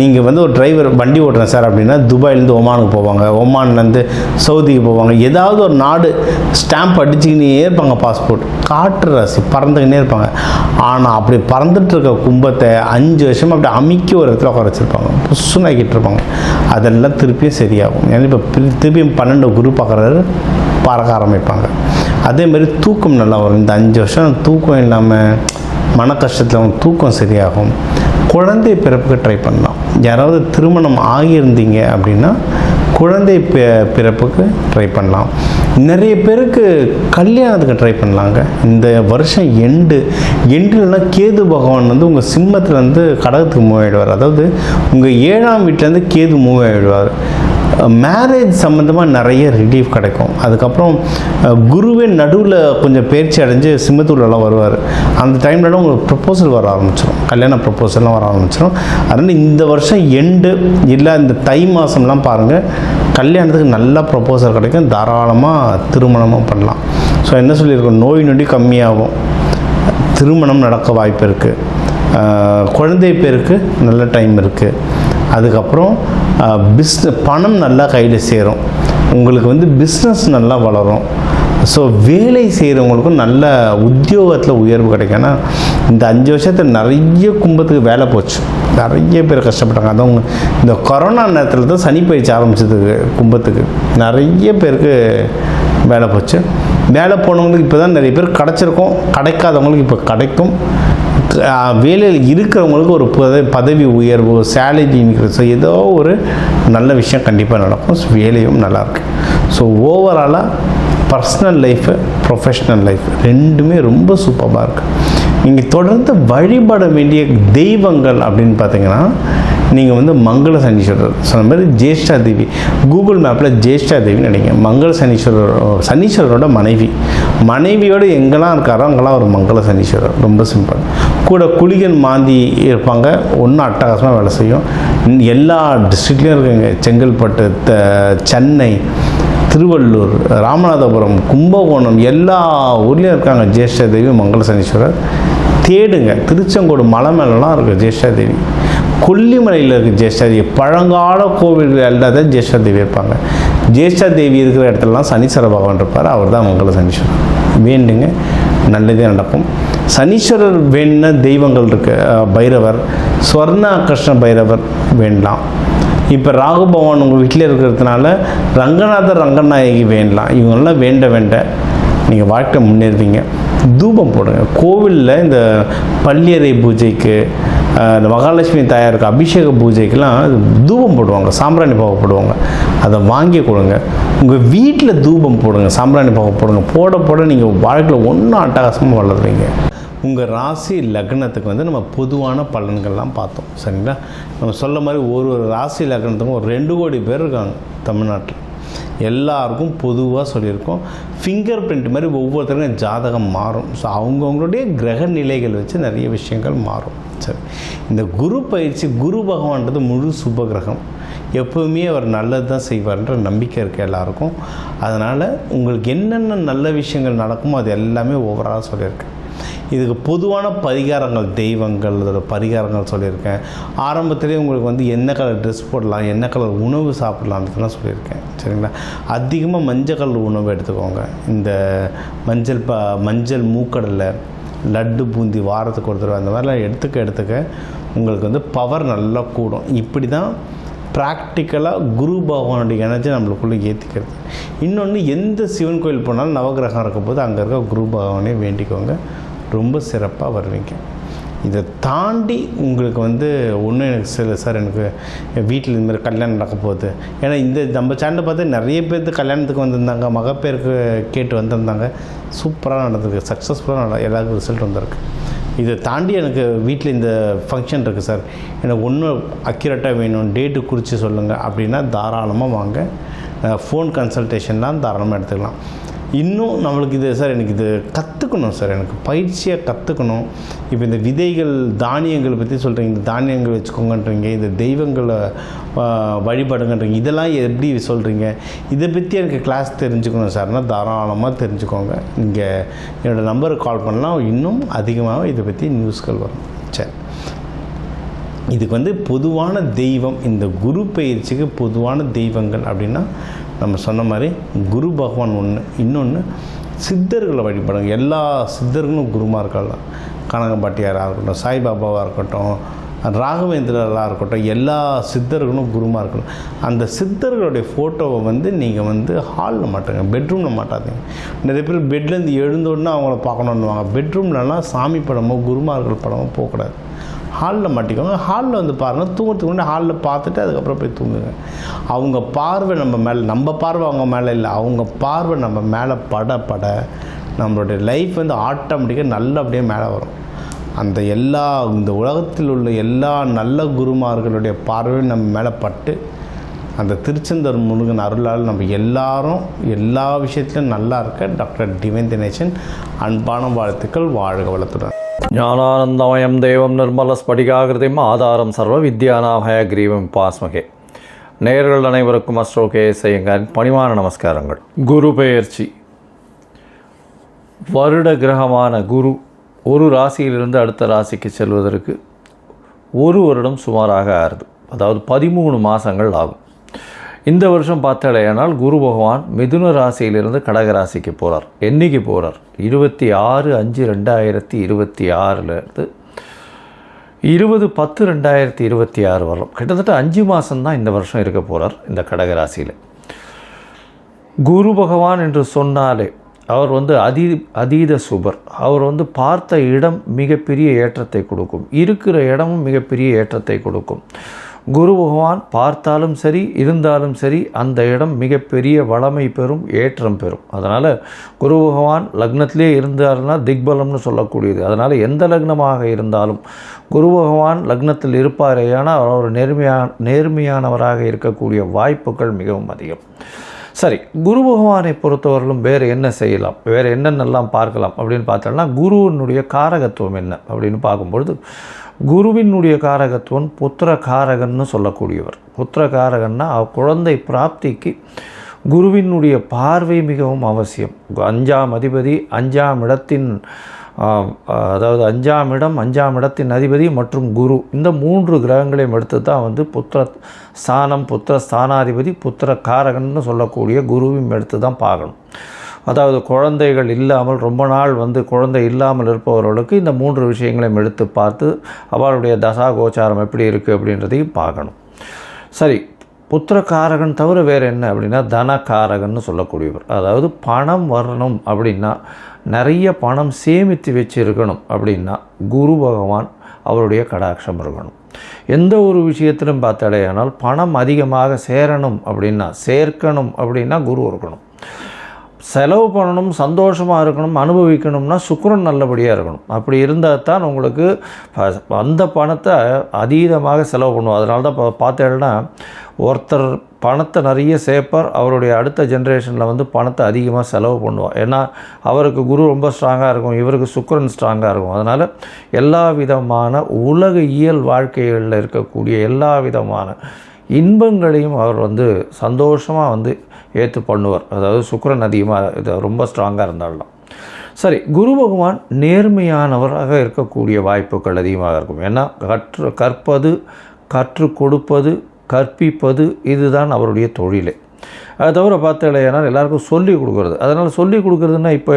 நீங்கள் வந்து ஒரு டிரைவர் வண்டி ஓட்டுறேன் சார் அப்படின்னா துபாயிலேருந்து ஒமானுக்கு போவாங்க, ஒமான்லேருந்து சவுதிக்கு போவாங்க. ஏதாவது ஒரு நாடு ஸ்டாம்ப் அடிச்சுக்கினே இருப்பாங்க, பாஸ்போர்ட் காற்று ராசி பறந்துக்கினே இருப்பாங்க. ஆனால் அப்படி பறந்துட்டு இருக்க கும்பத்தை 5 வருஷமாக அப்படி அமுக்கி ஒரு இடத்துல உட்கார வச்சுருப்பாங்க, புஷ்ஷுன்னு ஆக்கிட்டு இருப்பாங்க. அதெல்லாம் திருப்பியும் சரியாகும். ஏன்னா இப்போ திருப்பியும் 12 குரு பார்க்குறாரு, பறக்க ஆரம்பிப்பாங்க. அதேமாதிரி தூக்கம் நல்லா வரும். இந்த 5 வருஷம் தூக்கம் இல்லாமல் மன கஷ்டத்தில் அவங்க தூக்கம் சரியாகும். குழந்தை பிறப்புக்கு ட்ரை பண்ணலாம். யாராவது திருமணம் ஆகியிருந்தீங்க அப்படின்னா குழந்தை பிறப்புக்கு ட்ரை பண்ணலாம். நிறைய பேருக்கு கல்யாணத்துக்கு ட்ரை பண்ணலாங்க. இந்த வருஷம் எண்டுலனா கேது பகவான் வந்து உங்கள் சிம்மத்துலேருந்து கடகத்துக்கு மூவ் ஆகிடுவார். அதாவது உங்கள் 7ஆம் வீட்டிலேருந்து கேது மூவ் ஆகிடுவார். மேரேஜ் சம்மந்தமாக நிறைய ரிலீஃப் கிடைக்கும். அதுக்கப்புறம் குருவே நடுவில் கொஞ்சம் பயிற்சி அடைஞ்சு சிம்மத்தூர்லாம் வருவார். அந்த டைம்லலாம் உங்களுக்கு ப்ரப்போசல் வர ஆரம்பிச்சிடும், கல்யாண ப்ரப்போசல்லாம் வர ஆரம்பிச்சிடும். அதனால் இந்த வருஷம் இல்லை இந்த தை மாதம்லாம் பாருங்கள், கல்யாணத்துக்கு நல்ல ப்ரப்போசல் கிடைக்கும். தாராளமாக திருமணமும் பண்ணலாம். ஸோ என்ன சொல்லியிருக்கோம், நோய் நொடி கம்மியாகும், திருமணம் நடக்க வாய்ப்பு இருக்குது, குழந்தை பேருக்கு நல்ல டைம் இருக்குது. அதுக்கப்புறம் பணம் நல்லா கையில் சேரும், உங்களுக்கு வந்து பிஸ்னஸ் நல்லா வளரும். ஸோ வேலை செய்கிறவங்களுக்கும் நல்ல உத்தியோகத்தில் உயர்வு கிடைக்கும். ஏன்னா இந்த 5 வருஷத்தில் நிறைய கும்பத்துக்கு வேலை போச்சு, நிறைய பேர் கஷ்டப்பட்டாங்க. அதுவும் இந்த கொரோனா நேரத்தில் தான் சனி பயிற்சி ஆரம்பிச்சதுக்கு கும்பத்துக்கு நிறைய பேருக்கு வேலை போச்சு. வேலை போனவங்களுக்கு இப்போ தான் நிறைய பேர் கிடச்சிருக்கோம், கிடைக்காதவங்களுக்கு இப்போ கிடைக்கும். வேலையில் இருக்கிறவங்களுக்கு ஒரு பதவி உயர்வு, சேலரி இன்க்ரீஸ், ஏதோ ஒரு நல்ல விஷயம் கண்டிப்பாக நடக்கும். ஸோ வேலையும் நல்லாயிருக்கு. ஸோ ஓவராலாக பர்சனல் லைஃபு, ப்ரொஃபஷ்னல் லைஃப் ரெண்டுமே ரொம்ப சூப்பராக இருக்குது. நீங்கள் தொடர்ந்து வழிபட வேண்டிய தெய்வங்கள் அப்படின்னு பார்த்தீங்கன்னா, நீங்கள் வந்து மங்கள சனீஸ்வரர் சொன்ன மாதிரி ஜேஷ்டா தேவி, கூகுள் மேப்பில் ஜேஷ்டா தேவின்னு நினைங்க. மங்கள சனீஸ்வரரோட மனைவியோடு எங்கெல்லாம் இருக்காரோ அங்கெல்லாம் ஒரு மங்கள சனீஸ்வரர். ரொம்ப சிம்பிள். கூட குளிகன் மாந்தி இருப்பாங்க, ஒன்றும் அட்டகாசமாக வேலை செய்யும். எல்லா டிஸ்ட்ரிக்ட்லேயும் இருக்குங்க, செங்கல்பட்டு, சென்னை, திருவள்ளூர், ராமநாதபுரம், கும்பகோணம், எல்லா ஊர்லேயும் இருக்காங்க ஜேஷ்டா தேவி மங்கள சனீஸ்வரர். தேடுங்க, திருச்செங்கோடு மலை மேலெலாம் இருக்குது ஜேஷ்டா தேவி, கொல்லிமலையில் இருக்குது ஜேஷ்டா தேவி. பழங்கால கோவில்கள் எல்லாத்தையும் ஜேஷ்டா தேவி இருப்பாங்க. ஜேஷ்டா தேவி இருக்கிற இடத்துலலாம் சனீஸ்வர பகவான் இருப்பார், அவர் தான் மங்கள சனீஸ்வரர். வேண்டுங்க, நல்லதே நடக்கும். சனீஸ்வரர் வேண்டின தெய்வங்கள் இருக்குது, பைரவர், ஸ்வர்ணாகிருஷ்ண பைரவர் வேண்டலாம். இப்போ ராகு பகவான் உங்கள் வீட்டில் இருக்கிறதுனால ரங்கநாதர், ரங்கநாயகி வேண்டலாம். இவங்கெல்லாம் வேண்ட நீங்கள் வாழ்க்கை முன்னேறுவீங்க. தூபம் போடுங்க. கோவிலில் இந்த பள்ளியறை பூஜைக்கு, இந்த மகாலட்சுமி தாயாருக்கு அபிஷேக பூஜைக்கெல்லாம் தூபம் போடுவாங்க, சாம்பிராணி பாவை போடுவாங்க. அதை வாங்கி கொடுங்க. உங்கள் வீட்டில் தூபம் போடுங்க, சாம்பிராணி பாவை போடுங்க. போட நீங்கள் வாழ்க்கையில் ஒன்றும் அட்டகாசமாக வளருவீங்க. உங்கள் ராசி லக்னத்துக்கு வந்து நம்ம பொதுவான பலன்கள்லாம் பார்த்தோம், சரிங்களா. நம்ம சொல்ல மாதிரி ஒரு ராசி லக்னத்துக்கும் ஒரு 2 கோடி பேர் இருக்காங்க தமிழ்நாட்டில். எல்லாருக்கும் பொதுவாக சொல்லியிருக்கோம். ஃபிங்கர் பிரிண்ட் மாதிரி ஒவ்வொருத்தருக்கும் ஜாதகம் மாறும். ஸோ அவங்கவுங்களுடைய கிரக நிலைகள் வச்சு நிறைய விஷயங்கள் மாறும். சரி, இந்த குரு பயிற்சி, குரு பகவான்றது முழு சுப கிரகம். எப்போவுமே அவர் நல்லது தான் செய்வார்ன்ற நம்பிக்கை இருக்குது எல்லாருக்கும். அதனால் உங்களுக்கு என்னென்ன நல்ல விஷயங்கள் நடக்குமோ அது எல்லாமே ஓவராலாக சொல்லியிருக்கேன். இதுக்கு பொதுவான பரிகாரங்கள், தெய்வங்கள், அதோட பரிகாரங்கள் சொல்லியிருக்கேன். ஆரம்பத்திலே உங்களுக்கு வந்து என்ன கலர் ட்ரெஸ் போடலாம், என்ன கலர் உணவு சாப்பிட்லான்றதுலாம் சொல்லியிருக்கேன், சரிங்களா. அதிகமாக மஞ்சள் கலர் உணவு எடுத்துக்கோங்க. இந்த மஞ்சள் மூக்கடலை, லட்டு, பூந்தி வாரத்துக்கு ஒரு தடவை அந்த மாதிரிலாம் எடுத்துக்க உங்களுக்கு வந்து பவர் நல்லா கூடும். இப்படி தான் ப்ராக்டிக்கலாக குரு பகவானுடைய எனர்ஜி நம்மளுக்குள்ளே ஏற்றிக்கிறது. இன்னொன்று, எந்த சிவன் கோயில் போனாலும் நவகிரகம் இருக்கும்போது அங்கே இருக்க குரு பகவானே வேண்டிக்கோங்க, ரொம்ப சிறப்பாக வருவீங்க. இதை தாண்டி உங்களுக்கு வந்து ஒன்றும் எனக்கு சார் எனக்கு வீட்டில் இந்த மாதிரி கல்யாணம் நடக்க போகுது. ஏன்னா இந்த நம்ம சேனலில் பார்த்து நிறைய பேருக்கு கல்யாணத்துக்கு வந்திருந்தாங்க, மகப்பேருக்கு கேட்டு வந்திருந்தாங்க. சூப்பராக நடந்திருக்கு, சக்ஸஸ்ஃபுல்லாக எல்லாருக்கும் ரிசல்ட் வந்திருக்கு. இதை தாண்டி எனக்கு வீட்டில் இந்த ஃபங்க்ஷன் இருக்குது சார், எனக்கு ஒன்றும் அக்யூரேட்டாக வேணும், டேட்டு குறித்து சொல்லுங்கள் அப்படின்னா தாராளமாக வாங்க. ஃபோன் கன்சல்டேஷன்லாம் தாராளமாக எடுத்துக்கலாம். இன்னும் நம்மளுக்கு இது சார் எனக்கு இது கற்றுக்கணும் சார், எனக்கு பயிற்சியாக கற்றுக்கணும். இப்போ இந்த விதைகள் தானியங்களை பற்றி சொல்கிறீங்க, இந்த தானியங்கள் வச்சுக்கோங்கன்றீங்க, இந்த தெய்வங்களை வழிபடுங்கன்றீங்க, இதெல்லாம் எப்படி சொல்கிறீங்க, இதை பற்றி எனக்கு கிளாஸ் தெரிஞ்சுக்கணும் சார்னா தாராளமாக தெரிஞ்சுக்கோங்க. இங்கே என்னோடய நம்பருக்கு கால் பண்ணலாம், இன்னும் அதிகமாக இதை பற்றி நியூஸ்கள் வரும். சரி, இதுக்கு பொதுவான தெய்வம், இந்த குரு பயிற்சிக்கு பொதுவான தெய்வங்கள் அப்படின்னா நம்ம சொன்ன மாதிரி குரு பகவான் ஒன்று, இன்னொன்று சித்தர்களை வழிபடுங்க. எல்லா சித்தர்களும் குருமார்கள் தான். கனகம்பாட்டியாராக இருக்கட்டும், சாய்பாபாவாக இருக்கட்டும், ராகவேந்திரராக இருக்கட்டும், எல்லா சித்தர்களும் குருமார்கள். அந்த சித்தர்களுடைய ஃபோட்டோவை நீங்கள் ஹாலில் மாட்டுங்க, பெட்ரூமில் மாட்டாதீங்க. நிறைய பேர் பெட்லேருந்து எழுந்தோடனே அவங்கள பார்க்கணுன்னுவாங்க. பெட்ரூம்லலாம் சாமி படமோ குருமார்கள் படமோ போகக்கூடாது, ஹாலில் மாட்டிக்கோங்க. ஹாலில் பாருங்கள், தூங்குறதுக்கு முன்னாடி ஹாலில் பார்த்துட்டு அதுக்கப்புறம் போய் தூங்குங்க. அவங்க பார்வை நம்ம மேலே, நம்ம பார்வை அவங்க மேலே இல்லை, அவங்க பார்வை நம்ம மேலே பட நம்மளுடைய லைஃப் ஆட்டோமேட்டிக்காக நல்லபடியாக மேலே வரும். அந்த இந்த உலகத்தில் உள்ள எல்லா நல்ல குருமார்களுடைய பார்வையும் நம்ம மேலே பட்டு அந்த திருச்செந்தூர் முருகன் அருளால் நம்ம எல்லாரும் எல்லா விஷயத்துலையும் நல்லா இருக்க டாக்டர் டிவைன் தினேசன் அன்பான வாழ்த்துக்கள். வாழ்க வளத்துடன். ஞானானந்தமயம் தேவம் நிர்மலஸ்படிகாகிருதிம் ஆதாரம் சர்வ வித்யானாமய கிரீவம் பாஸ்மகே. நேயர்கள் அனைவருக்கும் அஸ்ட்ரோகே செய்யுங்கள் பணிவான நமஸ்காரங்கள். குரு பெயர்ச்சி, வருட கிரகமான குரு ஒரு ராசியிலிருந்து அடுத்த ராசிக்கு செல்வதற்கு ஒரு வருடம் சுமாராக ஆறுது, அதாவது 13 மாதங்கள் ஆகும். இந்த வருஷம் பார்த்தாலேயானால் குரு பகவான் மிதுன ராசியிலிருந்து கடக ராசிக்கு போகிறார். என்றைக்கு போகிறார்? 26/5/2026 20/10/2026 வரலாம். கிட்டத்தட்ட 5 மாதம்தான் இந்த வருஷம் இருக்க போகிறார் இந்த கடக ராசியில். குரு பகவான் என்று சொன்னாலே அவர் அதீத சுபர். அவர் பார்த்த இடம் மிகப்பெரிய ஏற்றத்தை கொடுக்கும், இருக்கிற இடமும் மிகப்பெரிய ஏற்றத்தை கொடுக்கும். குரு பகவான் பார்த்தாலும் சரி இருந்தாலும் சரி அந்த இடம் மிகப்பெரிய வளமை பெறும், ஏற்றம் பெறும். அதனால் குரு பகவான் லக்னத்திலே இருந்தார்னா திக்பலம்னு சொல்லக்கூடியது. அதனால் எந்த லக்னமாக இருந்தாலும் குரு பகவான் லக்னத்தில் இருப்பாரேயானால் அவர் நேர்மையானவராக இருக்கக்கூடிய வாய்ப்புகள் மிகவும் அதிகம். சரி, குரு பகவானை பொறுத்தவரையிலும் வேறு என்ன செய்யலாம், வேறு என்னென்னலாம் பார்க்கலாம் அப்படின்னு பார்த்தோம்னா, குருவினுடைய காரகத்துவம் என்ன அப்படின்னு பார்க்கும்பொழுது, குருவினுடைய காரகத்துவம் புத்திர காரகன்னு சொல்லக்கூடியவர். புத்திர காரகன்னா குழந்தை பிராப்திக்கு குருவினுடைய பார்வை மிகவும் அவசியம். 5ஆம் அதிபதி 5ஆம் இடத்தின் அதாவது 5ஆம் இடம் 5ஆம் இடத்தின் அதிபதி மற்றும் குரு, இந்த 3 கிரகங்களையும் எடுத்து தான் புத்திர ஸ்தானம், புத்திர ஸ்தானாதிபதி, புத்திர காரகன்னு சொல்லக்கூடிய குருவையும் எடுத்து தான் பார்க்கணும். அதாவது குழந்தைகள் இல்லாமல் ரொம்ப நாள் குழந்தை இல்லாமல் இருப்பவர்களுக்கு இந்த 3 விஷயங்களையும் எடுத்து பார்த்து அவளுடைய தசா கோச்சாரம் எப்படி இருக்குது அப்படின்றதையும் பார்க்கணும். சரி, புத்திரக்காரகன் தவிர வேறு என்ன அப்படின்னா தனக்காரகன்னு சொல்லக்கூடியவர். அதாவது பணம் வரணும் அப்படின்னா, நிறைய பணம் சேமித்து வச்சுருக்கணும் அப்படின்னா குரு பகவான் அவருடைய கடாட்சம் இருக்கணும். எந்த ஒரு விஷயத்திலும் பார்த்தாலேயானால் பணம் அதிகமாக சேரணும் அப்படின்னா, சேர்க்கணும் அப்படின்னா குரு இருக்கணும். செலவு பண்ணணும், சந்தோஷமாக இருக்கணும், அனுபவிக்கணும்னா சுக்கிரன் நல்லபடியாக இருக்கணும். அப்படி இருந்தால் தான் உங்களுக்கு அந்த பணத்தை அதீதமாக செலவு பண்ணுவோம். அதனால தான் பார்த்தேன்னா ஒருத்தர் பணத்தை நிறைய சேர்ப்பார், அவருடைய அடுத்த ஜென்ரேஷனில் பணத்தை அதிகமாக செலவு பண்ணுவார். ஏன்னா அவருக்கு குரு ரொம்ப ஸ்ட்ராங்காக இருக்கும், இவருக்கு சுக்கிரன் ஸ்ட்ராங்காக இருக்கும். அதனால் எல்லா விதமான உலக இயல் வாழ்க்கைகளில் இருக்கக்கூடிய எல்லா விதமான இன்பங்களையும் அவர் சந்தோஷமாக ஏற்று பண்ணுவார். அதாவது சுக்கிரன் அதிகமாக இது ரொம்ப ஸ்ட்ராங்காக இருந்தாலும். சரி, குரு பகவான் நேர்மையானவராக இருக்கக்கூடிய வாய்ப்புகள் அதிகமாக இருக்கும். ஏன்னா கற்பது, கற்றுக் கொடுப்பது, கற்பிப்பது இதுதான் அவருடைய தொழிலே. அதை தவிர பார்த்தாலேனா எல்லாருக்கும் சொல்லிக் கொடுக்குறது. அதனால் சொல்லிக் கொடுக்குறதுன்னா இப்போ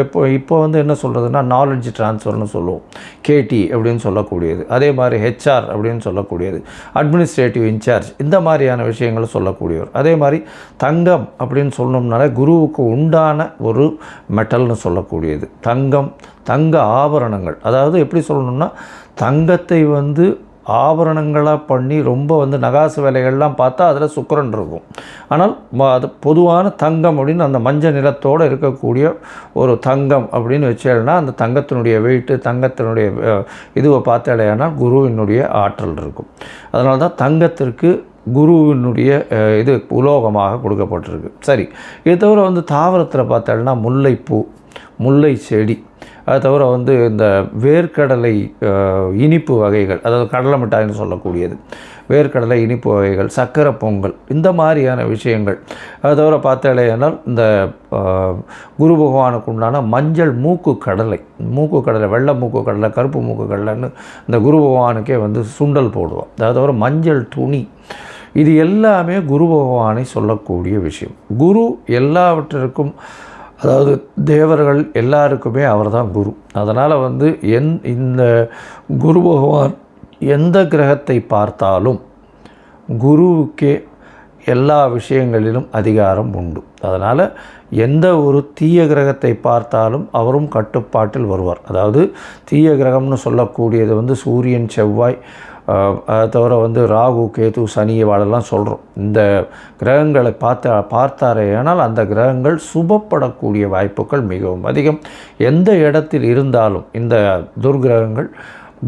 என்ன சொல்கிறதுனா நாலெட்ஜ் ட்ரான்ஸ்ஃபர்னு சொல்லுவோம், கேடி அப்படின்னு சொல்லக்கூடியது. அதே மாதிரி ஹெச்ஆர் அப்படின்னு சொல்லக்கூடியது, அட்மினிஸ்ட்ரேட்டிவ் இன்சார்ஜ், இந்த மாதிரியான விஷயங்களை சொல்லக்கூடியவர். அதே மாதிரி தங்கம் அப்படின்னு சொல்லணும்னாலே குருவுக்கு உண்டான ஒரு மெட்டல்னு சொல்லக்கூடியது தங்கம், தங்க ஆபரணங்கள். அதாவது எப்படி சொல்லணும்னா, தங்கத்தை ஆபரணங்களாக பண்ணி ரொம்ப நகாசு வேலைகள்லாம் பார்த்தா அதில் சுக்கிரன் இருக்கும். ஆனால் அது பொதுவான தங்கம் அப்படின்னு அந்த மஞ்சள் நிறத்தோடு இருக்கக்கூடிய ஒரு தங்கம் அப்படின்னு வச்சேன்னா அந்த தங்கத்தினுடைய வெயிட்டு, தங்கத்தினுடைய இதுவை பார்த்தாலேனா குருவினுடைய ஆற்றல் இருக்கும். அதனால தான் தங்கத்திற்கு குருவினுடைய இது உலோகமாக கொடுக்கப்பட்டிருக்கு. சரி, இது தவிர வந்து தாவரத்தில் பார்த்தோம்னா முல்லைப்பூ, முல்லை செடி, அது தவிர வந்து இந்த வேர்க்கடலை இனிப்பு வகைகள், அதாவது கடலை மிட்டாய்னு சொல்லக்கூடியது, வேர்க்கடலை இனிப்பு வகைகள், சக்கரை பொங்கல், இந்த மாதிரியான விஷயங்கள். அது தவிர பார்த்தாலேனால் இந்த குரு பகவானுக்கு உண்டான மஞ்சள் மூக்கு கடலை, வெள்ளை மூக்கு கடலை, கருப்பு மூக்கு கடலைன்னு இந்த குரு பகவானுக்கே வந்து சுண்டல் போடுவோம். அது தவிர மஞ்சள் துணி, இது எல்லாமே குரு பகவானை சொல்லக்கூடிய விஷயம். குரு எல்லாவற்றிற்கும், அதாவது தேவர்கள் எல்லாருக்குமே அவர் தான் குரு. அதனால் வந்து இந்த குரு பகவான் எந்த கிரகத்தை பார்த்தாலும் குருவுக்கே எல்லா விஷயங்களிலும் அதிகாரம் உண்டு. அதனால் எந்த ஒரு தீய கிரகத்தை பார்த்தாலும் அவரும் கட்டுப்பாட்டில் வருவார். அதாவது தீய கிரகம்னு சொல்லக்கூடியது வந்து சூரியன், செவ்வாய், அதை தவிர வந்து ராகு, கேது, சனி வாழெல்லாம் சொல்கிறோம். இந்த கிரகங்களை பார்த்தாரேயானால் அந்த கிரகங்கள் சுபப்படக்கூடிய வாய்ப்புகள் மிகவும் அதிகம். எந்த இடத்தில் இருந்தாலும் இந்த துர்கிரகங்கள்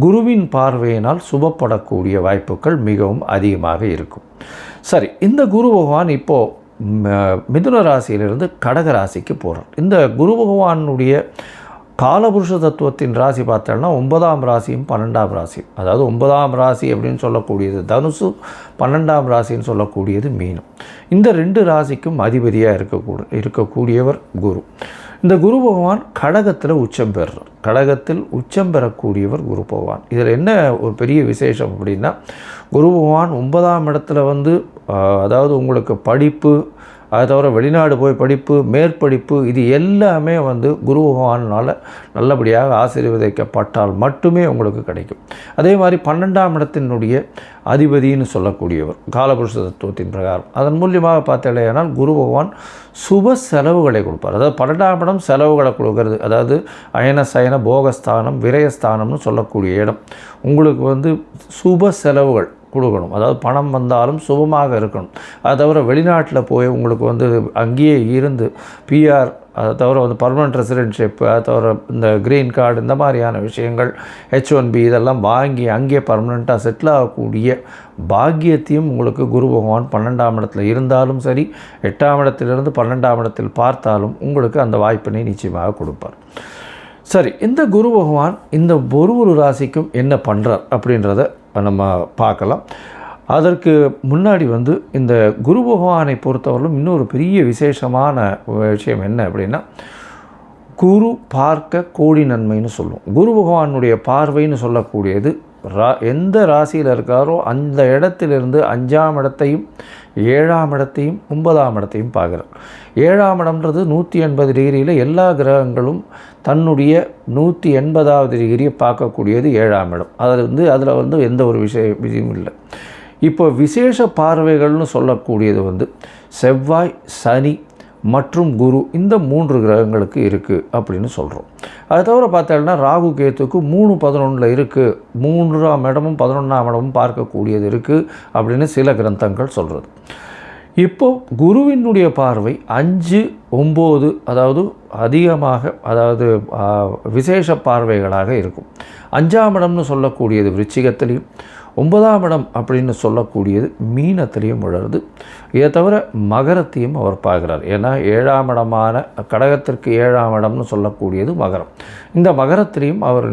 குருவின் பார்வையினால் சுபப்படக்கூடிய வாய்ப்புகள் மிகவும் அதிகமாக இருக்கும். சரி, இந்த குரு பகவான் இப்போது மிதுன ராசியிலிருந்து கடக ராசிக்கு போகிறார். இந்த குரு பகவானுடைய காலபுருஷ தத்துவத்தின் ராசி பார்த்தோம்னா 9ஆம் ராசியும் 12ஆம் ராசியும், அதாவது 9ஆம் ராசி அப்படின்னு சொல்லக்கூடியது தனுசு, 12ஆம் ராசின்னு சொல்லக்கூடியது மீனம். இந்த 2 ராசிக்கும் அதிபதியாக இருக்கக்கூடியவர் குரு. இந்த குரு பகவான் கடகத்தில் உச்சம் பெறுறார். கடகத்தில் உச்சம் பெறக்கூடியவர் குரு பகவான். இதில் என்ன ஒரு பெரிய விசேஷம் அப்படின்னா, குரு பகவான் 9ஆம் இடத்துல வந்து அதாவது உங்களுக்கு படிப்பு, அதை தவிர வெளிநாடு போய் படிப்பு, மேற்படிப்பு, இது எல்லாமே வந்து குரு பகவானால் நல்லபடியாக ஆசீர்வதிக்கப்பட்டால் மட்டுமே உங்களுக்கு கிடைக்கும். அதே மாதிரி 12ஆம் இடத்தினுடைய அதிபதினு சொல்லக்கூடியவர் காலபுருஷ தத்துவத்தின் பிரகாரம், அதன் மூலியமாக பார்த்தாலேயானால் குரு பகவான் சுப செலவுகளை கொடுப்பார். அதாவது 12ஆம் இடம் செலவுகளை கொடுக்கறது, அதாவது அயன சயன போகஸ்தானம், விரயஸ்தானம்னு சொல்லக்கூடிய இடம். உங்களுக்கு வந்து சுப செலவுகள் கொடுக்கணும். அதாவது பணம் வந்தாலும் சுபமாக இருக்கணும். அதை தவிர வெளிநாட்டில் போய் உங்களுக்கு வந்து அங்கேயே இருந்து பிஆர், அதை தவிர வந்து பர்மனெண்ட் ரெசிடென்ஷிப், அதை தவிர இந்த க்ரீன் கார்டு, இந்த மாதிரியான விஷயங்கள், H1B இதெல்லாம் வாங்கி அங்கேயே பர்மனெண்ட்டாக செட்டில் ஆகக்கூடிய பாக்கியத்தையும் உங்களுக்கு குரு பகவான் 12ஆம் இடத்துல இருந்தாலும் சரி, 8ஆம் இடத்திலிருந்து 12ஆம் இடத்தில் பார்த்தாலும் உங்களுக்கு அந்த வாய்ப்பினை நிச்சயமாக கொடுப்பார். சரி, இந்த குரு பகவான் இந்த ஒரு ராசிக்கும் என்ன பண்ணுறார் அப்படின்றத நம்ம பார்க்கலாம். அதற்கு முன்னாடி வந்து இந்த குரு பகவானை பொறுத்தவரையிலும் இன்னொரு பெரிய விசேஷமான விஷயம் என்ன அப்படின்னா, குரு பார்க்க கோடி நன்மைன்னு சொல்லுவோம். குரு பகவானுடைய பார்வைன்னு சொல்லக்கூடியது எந்த ராசியில் இருக்காரோ அந்த இடத்திலிருந்து 5ஆம் இடத்தையும் 7ஆம் இடத்தையும் 9ஆம் இடத்தையும் பார்க்குறார். 7ஆம் இடம்ன்றது 180 டிகிரியில் எல்லா கிரகங்களும் தன்னுடைய 180வது டிகிரியை பார்க்கக்கூடியது 7ஆம் இடம். அதில் வந்து எந்த ஒரு விஷயம் இல்லை. இப்போ விசேஷ பார்வைகள்னு சொல்லக்கூடியது வந்து செவ்வாய், சனி மற்றும் குரு, இந்த 3 கிரகங்களுக்கு இருக்குது அப்படின்னு சொல்கிறோம். அதை தவிர பார்த்தோம்னா ராகு கேத்துக்கு 3-11 இருக்குது, 3ஆம் இடமும் 11ஆம் இடமும் பார்க்கக்கூடியது இருக்குது அப்படின்னு சில கிரந்தங்கள் சொல்கிறது. இப்போது குருவினுடைய பார்வை 5-9, அதாவது அதிகமாக, அதாவது விசேஷ பார்வைகளாக இருக்கும். 5ஆம் இடம்னு சொல்லக்கூடியது விருச்சிகத்திலையும், 9ஆம் இடம் அப்படின்னு சொல்லக்கூடியது மீனத்திலையும் விழுறது. இதை தவிர மகரத்தையும் அவர் பார்க்குறார். ஏன்னா 7ஆம் இடமான கடகத்திற்கு 7ஆம் இடம்னு சொல்லக்கூடியது மகரம். இந்த மகரத்திலையும் அவர்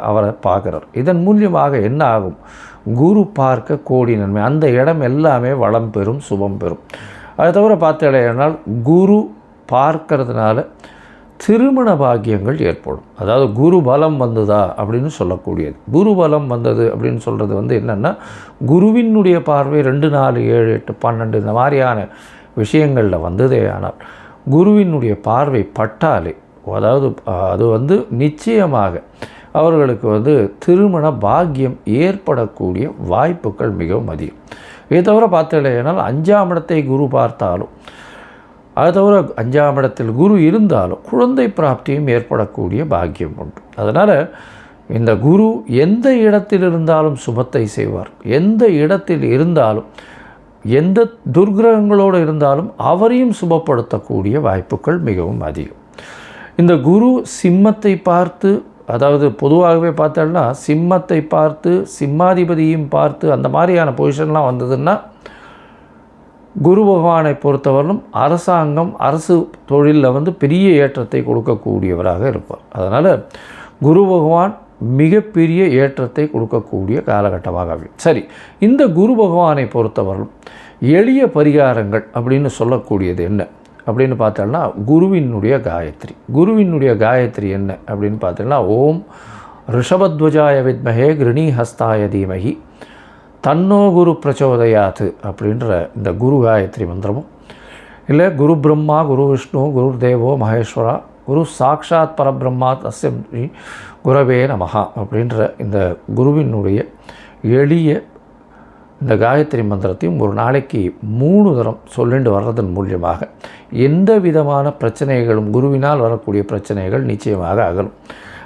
அவரை பார்க்குறார். இதன் மூலியமாக என்ன ஆகும்? குரு பார்க்க கோடி நன்மை. அந்த இடம் எல்லாமே வளம் பெறும், சுபம் பெறும். அதை தவிர பார்த்தேனால் குரு பார்க்கறதுனால திருமண பாக்கியங்கள் ஏற்படும். அதாவது குரு பலம் வந்ததா அப்படின்னு சொல்லக்கூடியது. குரு பலம் வந்தது அப்படின்னு சொல்கிறது வந்து என்னென்னா, குருவினுடைய பார்வை 2, 4, 7, 8, 12 இந்த மாதிரியான விஷயங்களில் வந்ததே. ஆனால் குருவினுடைய பார்வை பட்டாலே, அதாவது அது வந்து நிச்சயமாக அவர்களுக்கு வந்து திருமண பாக்கியம் ஏற்படக்கூடிய வாய்ப்புகள் மிகவும் அதிகம். இதை தவிர பார்த்தேனால் 5ஆம் இடத்தை குரு பார்த்தாலும், அது தவிர 5ஆம் இடத்தில் குரு இருந்தாலும் குழந்தை பிராப்தியும் ஏற்படக்கூடிய பாக்கியம் உண்டு. அதனால் இந்த குரு எந்த இடத்தில் இருந்தாலும் சுபத்தை செய்வார். எந்த இடத்தில் இருந்தாலும், எந்த துர்கிரகங்களோடு இருந்தாலும் அவரையும் சுபப்படுத்தக்கூடிய வாய்ப்புகள் மிகவும் அதிகம். இந்த குரு சிம்மத்தை பார்த்து, அதாவது பொதுவாகவே பார்த்தோம்னா சிம்மத்தை பார்த்து, சிம்மாதிபதியும் பார்த்து, அந்த மாதிரியான பொசிஷன்லாம் வந்ததுன்னா குரு பகவானை பொறுத்தவரையிலும் அரசாங்கம் அரசு தொழிலில் வந்து பெரிய ஏற்றத்தை கொடுக்கக்கூடியவராக இருப்பார். அதனால் குரு பகவான் மிகப்பெரிய ஏற்றத்தை கொடுக்கக்கூடிய காலகட்டமாக அமையும். சரி, இந்த குரு பகவானை பொறுத்தவரையிலும் எளிய பரிகாரங்கள் அப்படின்னு சொல்லக்கூடியது என்ன அப்படின்னு பார்த்தோம்னா, குருவினுடைய காயத்ரி. குருவினுடைய காயத்ரி என்ன அப்படின்னு பார்த்தோம்னா, ஓம் ரிஷபத்வஜாய வித்மஹே கிருணி ஹஸ்தாய தீமஹி தன்னோ குரு பிரச்சோதயாத்து அப்படின்ற இந்த குரு காயத்ரி மந்திரமும், இல்லை குரு பிரம்மா குரு விஷ்ணு குரு தேவோ மகேஸ்வரா குரு சாக்ஷாத் பரபிரம்மா தஸ்ய குரவே நமஹா அப்படின்ற இந்த குருவினுடைய எளிய இந்த காயத்ரி மந்திரத்தையும் ஒரு நாளைக்கு 3 தரம் சொல்லிட்டு வர்றதன் மூலியமாக எந்த விதமான பிரச்சனைகளும், குருவினால் வரக்கூடிய பிரச்சனைகள் நிச்சயமாக அகலும்.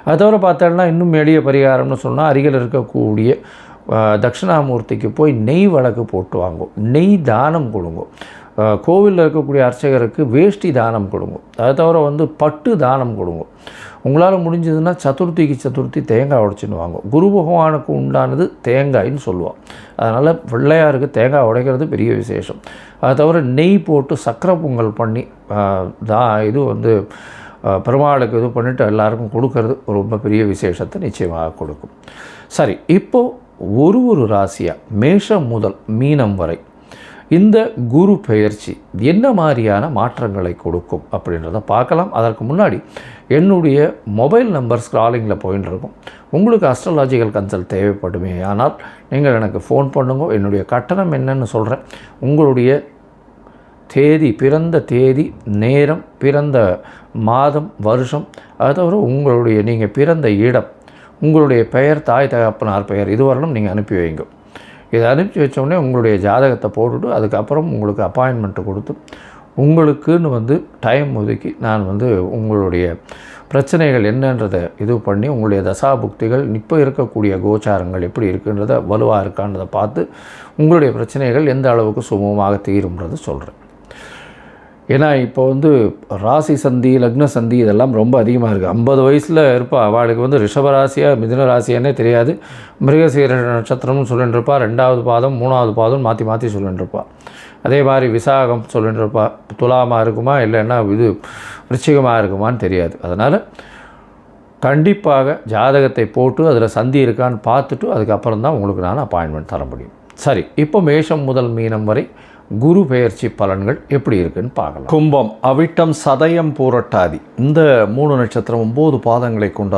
அது தவிர பார்த்தோம்னா இன்னும் எளிய பரிகாரம்னு சொன்னால், அருகில் இருக்கக்கூடிய தட்சிணாமூர்த்திக்கு போய் நெய் வழக்கு போட்டு வாங்கும், நெய் தானம் கொடுங்க. கோவிலில் இருக்கக்கூடிய அர்ச்சகருக்கு வேஷ்டி தானம் கொடுங்க. அது தவிர வந்து பட்டு தானம் கொடுங்க. உங்களால் முடிஞ்சதுன்னா சதுர்த்தி தேங்காய் உடைச்சின்னு வாங்க. குரு பகவானுக்கு உண்டானது தேங்காயின்னு சொல்லுவோம். அதனால் பிள்ளையாருக்கு தேங்காய் உடைக்கிறது பெரிய விசேஷம். அது தவிர நெய் போட்டு சக்கரை பொங்கல் பண்ணி இது வந்து பெருமாளுக்கு இது பண்ணிவிட்டு எல்லாருக்கும் கொடுக்கறது ரொம்ப பெரிய விசேஷத்தை நிச்சயமாக கொடுக்கும். சரி, இப்போது ஒரு ராசியாக மேஷம் முதல் மீனம் வரை இந்த குரு பெயர்ச்சி என்ன மாதிரியான மாற்றங்களை கொடுக்கும் அப்படின்றத பார்க்கலாம். அதற்கு முன்னாடி என்னுடைய மொபைல் நம்பர் ஸ்க்ராலிங்கில் போயின்னு இருக்கும். உங்களுக்கு அஸ்ட்ராலாஜிக்கல் கன்சல்ட் தேவைப்படுமே ஆனால் நீங்கள் எனக்கு ஃபோன் பண்ணுங்க. என்னுடைய கட்டணம் என்னன்னு சொல்கிறேன். உங்களுடைய தேதி, பிறந்த தேதி, நேரம், பிறந்த மாதம், வருஷம், அது தவிர உங்களுடைய நீங்கள் பிறந்த இடம், உங்களுடைய பெயர், தாய் தகப்பனார் பெயர், இதுவரையிலும் நீங்கள் அனுப்பி வைங்க. இதை அனுப்பி வச்சோடனே உங்களுடைய ஜாதகத்தை போட்டுவிட்டு அதுக்கப்புறம் உங்களுக்கு அப்பாயின்மெண்ட்டு கொடுத்து உங்களுக்குன்னு வந்து டைம் ஒதுக்கி நான் வந்து உங்களுடைய பிரச்சனைகள் என்னன்றதை இது பண்ணி உங்களுடைய தசாபுக்திகள் இப்போ இருக்கக்கூடிய கோச்சாரங்கள் எப்படி இருக்குன்றதை வலுவாக இருக்கான்றதை பார்த்து உங்களுடைய பிரச்சனைகள் எந்த அளவுக்கு சுமூகமாக தீரும்ன்றதை சொல்கிறேன். ஏன்னா இப்போ வந்து ராசி சந்தி, லக்ன சந்தி இதெல்லாம் ரொம்ப அதிகமாக இருக்குது. 50 வயசில் இருப்பா, அவளுக்கு வந்து ரிஷபராசியாக மிதுன ராசியானே தெரியாது. மிருகசீர நட்சத்திரம்னு சொல்லிட்டு இருப்பா, 2வது பாதம் 3வது பாதம் மாற்றி சொல்லிட்டு இருப்பா. அதே மாதிரி விசாகம் சொல்லிட்டு இருப்பா. துலாமாக இருக்குமா இல்லைன்னா இது விருச்சிகமாக இருக்குமான்னு தெரியாது. அதனால் கண்டிப்பாக ஜாதகத்தை போட்டு அதில் சந்தி இருக்கான்னு பார்த்துட்டு அதுக்கப்புறம் தான் உங்களுக்கு நான் அப்பாயின்மெண்ட் தர முடியும். சரி, இப்போ மேஷம் முதல் மீனம் வரை குரு பெயர்ச்சி பலன்கள் எப்படி இருக்குன்னு பார்க்கலாம். கும்பம், அவிட்டம், சதயம், பூரட்டாதி இந்த 3 நட்சத்திரம் 9 பாதங்களை கொண்ட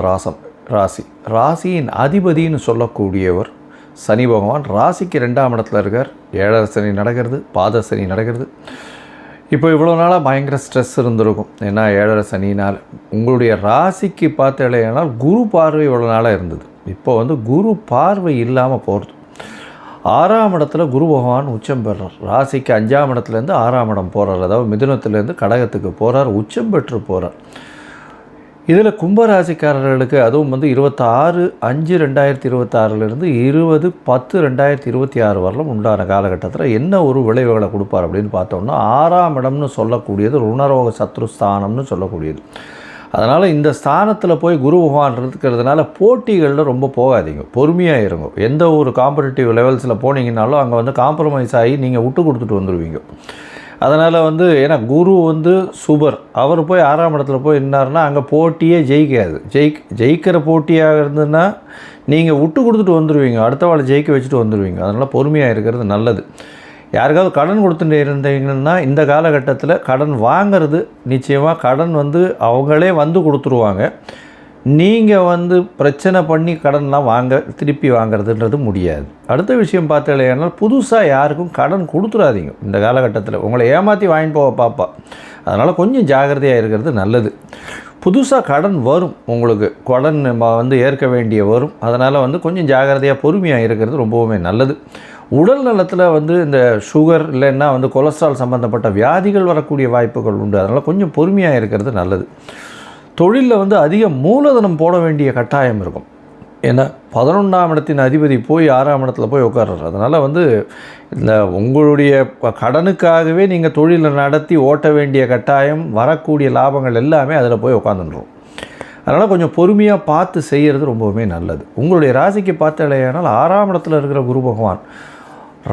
ராசியின் அதிபதினு சொல்லக்கூடியவர் சனி பகவான். ராசிக்கு 2ஆம் இடத்துல இருக்கார். 7 சனி நடக்கிறது, பாத சனி நடக்கிறது. இப்போ இவ்வளோ நாளாக பயங்கர ஸ்ட்ரெஸ் இருந்திருக்கும். ஏன்னா 7 சனினால் உங்களுடைய ராசிக்கு பார்த்தேனால் குரு பார்வை இவ்வளோ நாளாக இருந்தது. இப்போ வந்து குரு பார்வை இல்லாமல் போகிறது. 6ஆம் இடத்துல குரு பகவான் உச்சம் பெறார். ராசிக்கு 5ஆம் இடத்துலேருந்து 6ஆம் இடம் போகிறார். அதாவது மிதுனத்துலேருந்து கடகத்துக்கு போகிறார், உச்சம் பெற்று போகிறார். இதில் கும்பராசிக்காரர்களுக்கு அதுவும் வந்து 26/5/2026 20/10/2026 வரலும் உண்டான காலகட்டத்தில் என்ன ஒரு விளைவுகளை கொடுப்பார் அப்படின்னு பார்த்தோம்னா, 6ஆம் இடம்னு சொல்லக்கூடியது ருணரோக சத்ருஸ்தானம்னு சொல்லக்கூடியது. அதனால் இந்த ஸ்தானத்தில் போய் குரு பகவான் இருக்கிறதுனால போட்டிகளில் ரொம்ப போகாதீங்க, பொறுமையாக இருங்க. எந்த ஒரு காம்படிட்டிவ் லெவல்ஸில் போனீங்கன்னாலும் அங்கே வந்து காம்ப்ரமைஸ் ஆகி நீங்கள் விட்டு கொடுத்துட்டு வந்துடுவீங்க. அதனால் வந்து ஏன்னா குரு வந்து சுபர், அவர் போய் 6ஆம் இடத்துல போய் நின்னார்னா அங்கே போட்டியே ஜெயிக்காது. ஜெயிக்கிற போட்டியாக இருந்ததுன்னா நீங்கள் விட்டு கொடுத்துட்டு வந்துடுவீங்க, அடுத்த வாழை ஜெயிக்க வச்சுட்டு வந்துடுவீங்க. அதனால் பொறுமையாக இருக்கிறது நல்லது. யாருக்காவது கடன் கொடுத்துட்டு இருந்தீங்கன்னா இந்த காலகட்டத்தில் கடன் வாங்கிறது நிச்சயமாக கடன் வந்து அவங்களே வந்து கொடுத்துருவாங்க. நீங்கள் வந்து பிரச்சனை பண்ணி கடன்லாம் திருப்பி வாங்கிறதுன்றது முடியாது. அடுத்த விஷயம் பார்த்தீங்கன்னா, புதுசாக யாருக்கும் கடன் கொடுத்துடாதீங்க. இந்த காலகட்டத்தில் உங்களை ஏமாற்றி வாங்கிட்டு போக பார்ப்பா. அதனால் கொஞ்சம் ஜாகிரதையாக இருக்கிறது நல்லது. புதுசாக கடன் வரும், உங்களுக்கு கடன் வந்து ஏற்க வேண்டிய வரும். அதனால் வந்து கொஞ்சம் ஜாகிரதையாக பொறுமையாக இருக்கிறது ரொம்பவுமே நல்லது. உடல் நலத்தில் வந்து இந்த சுகர் இல்லைன்னா வந்து கொலஸ்ட்ரால் சம்மந்தப்பட்ட வியாதிகள் வரக்கூடிய வாய்ப்புகள் உண்டு. அதனால் கொஞ்சம் பொறுமையாக இருக்கிறது நல்லது. தொழிலில் வந்து அதிக மூலதனம் போட வேண்டிய கட்டாயம் இருக்கும். ஏன்னா 11ஆம் இடத்தின் அதிபதி போய் 6ஆம் இடத்துல போய் உட்கார்றாரு. அதனால் வந்து இந்த உங்களுடைய கடனுக்காகவே நீங்கள் தொழிலை நடத்தி ஓட்ட வேண்டிய கட்டாயம், வரக்கூடிய லாபங்கள் எல்லாமே அதில் போய் உட்காந்துன்றோம். அதனால் கொஞ்சம் பொறுமையாக பார்த்து செய்கிறது ரொம்பவுமே நல்லது. உங்களுடைய ராசிக்கு பார்த்தாலேயானால் 6ஆம் இடத்துல இருக்கிற குரு பகவான்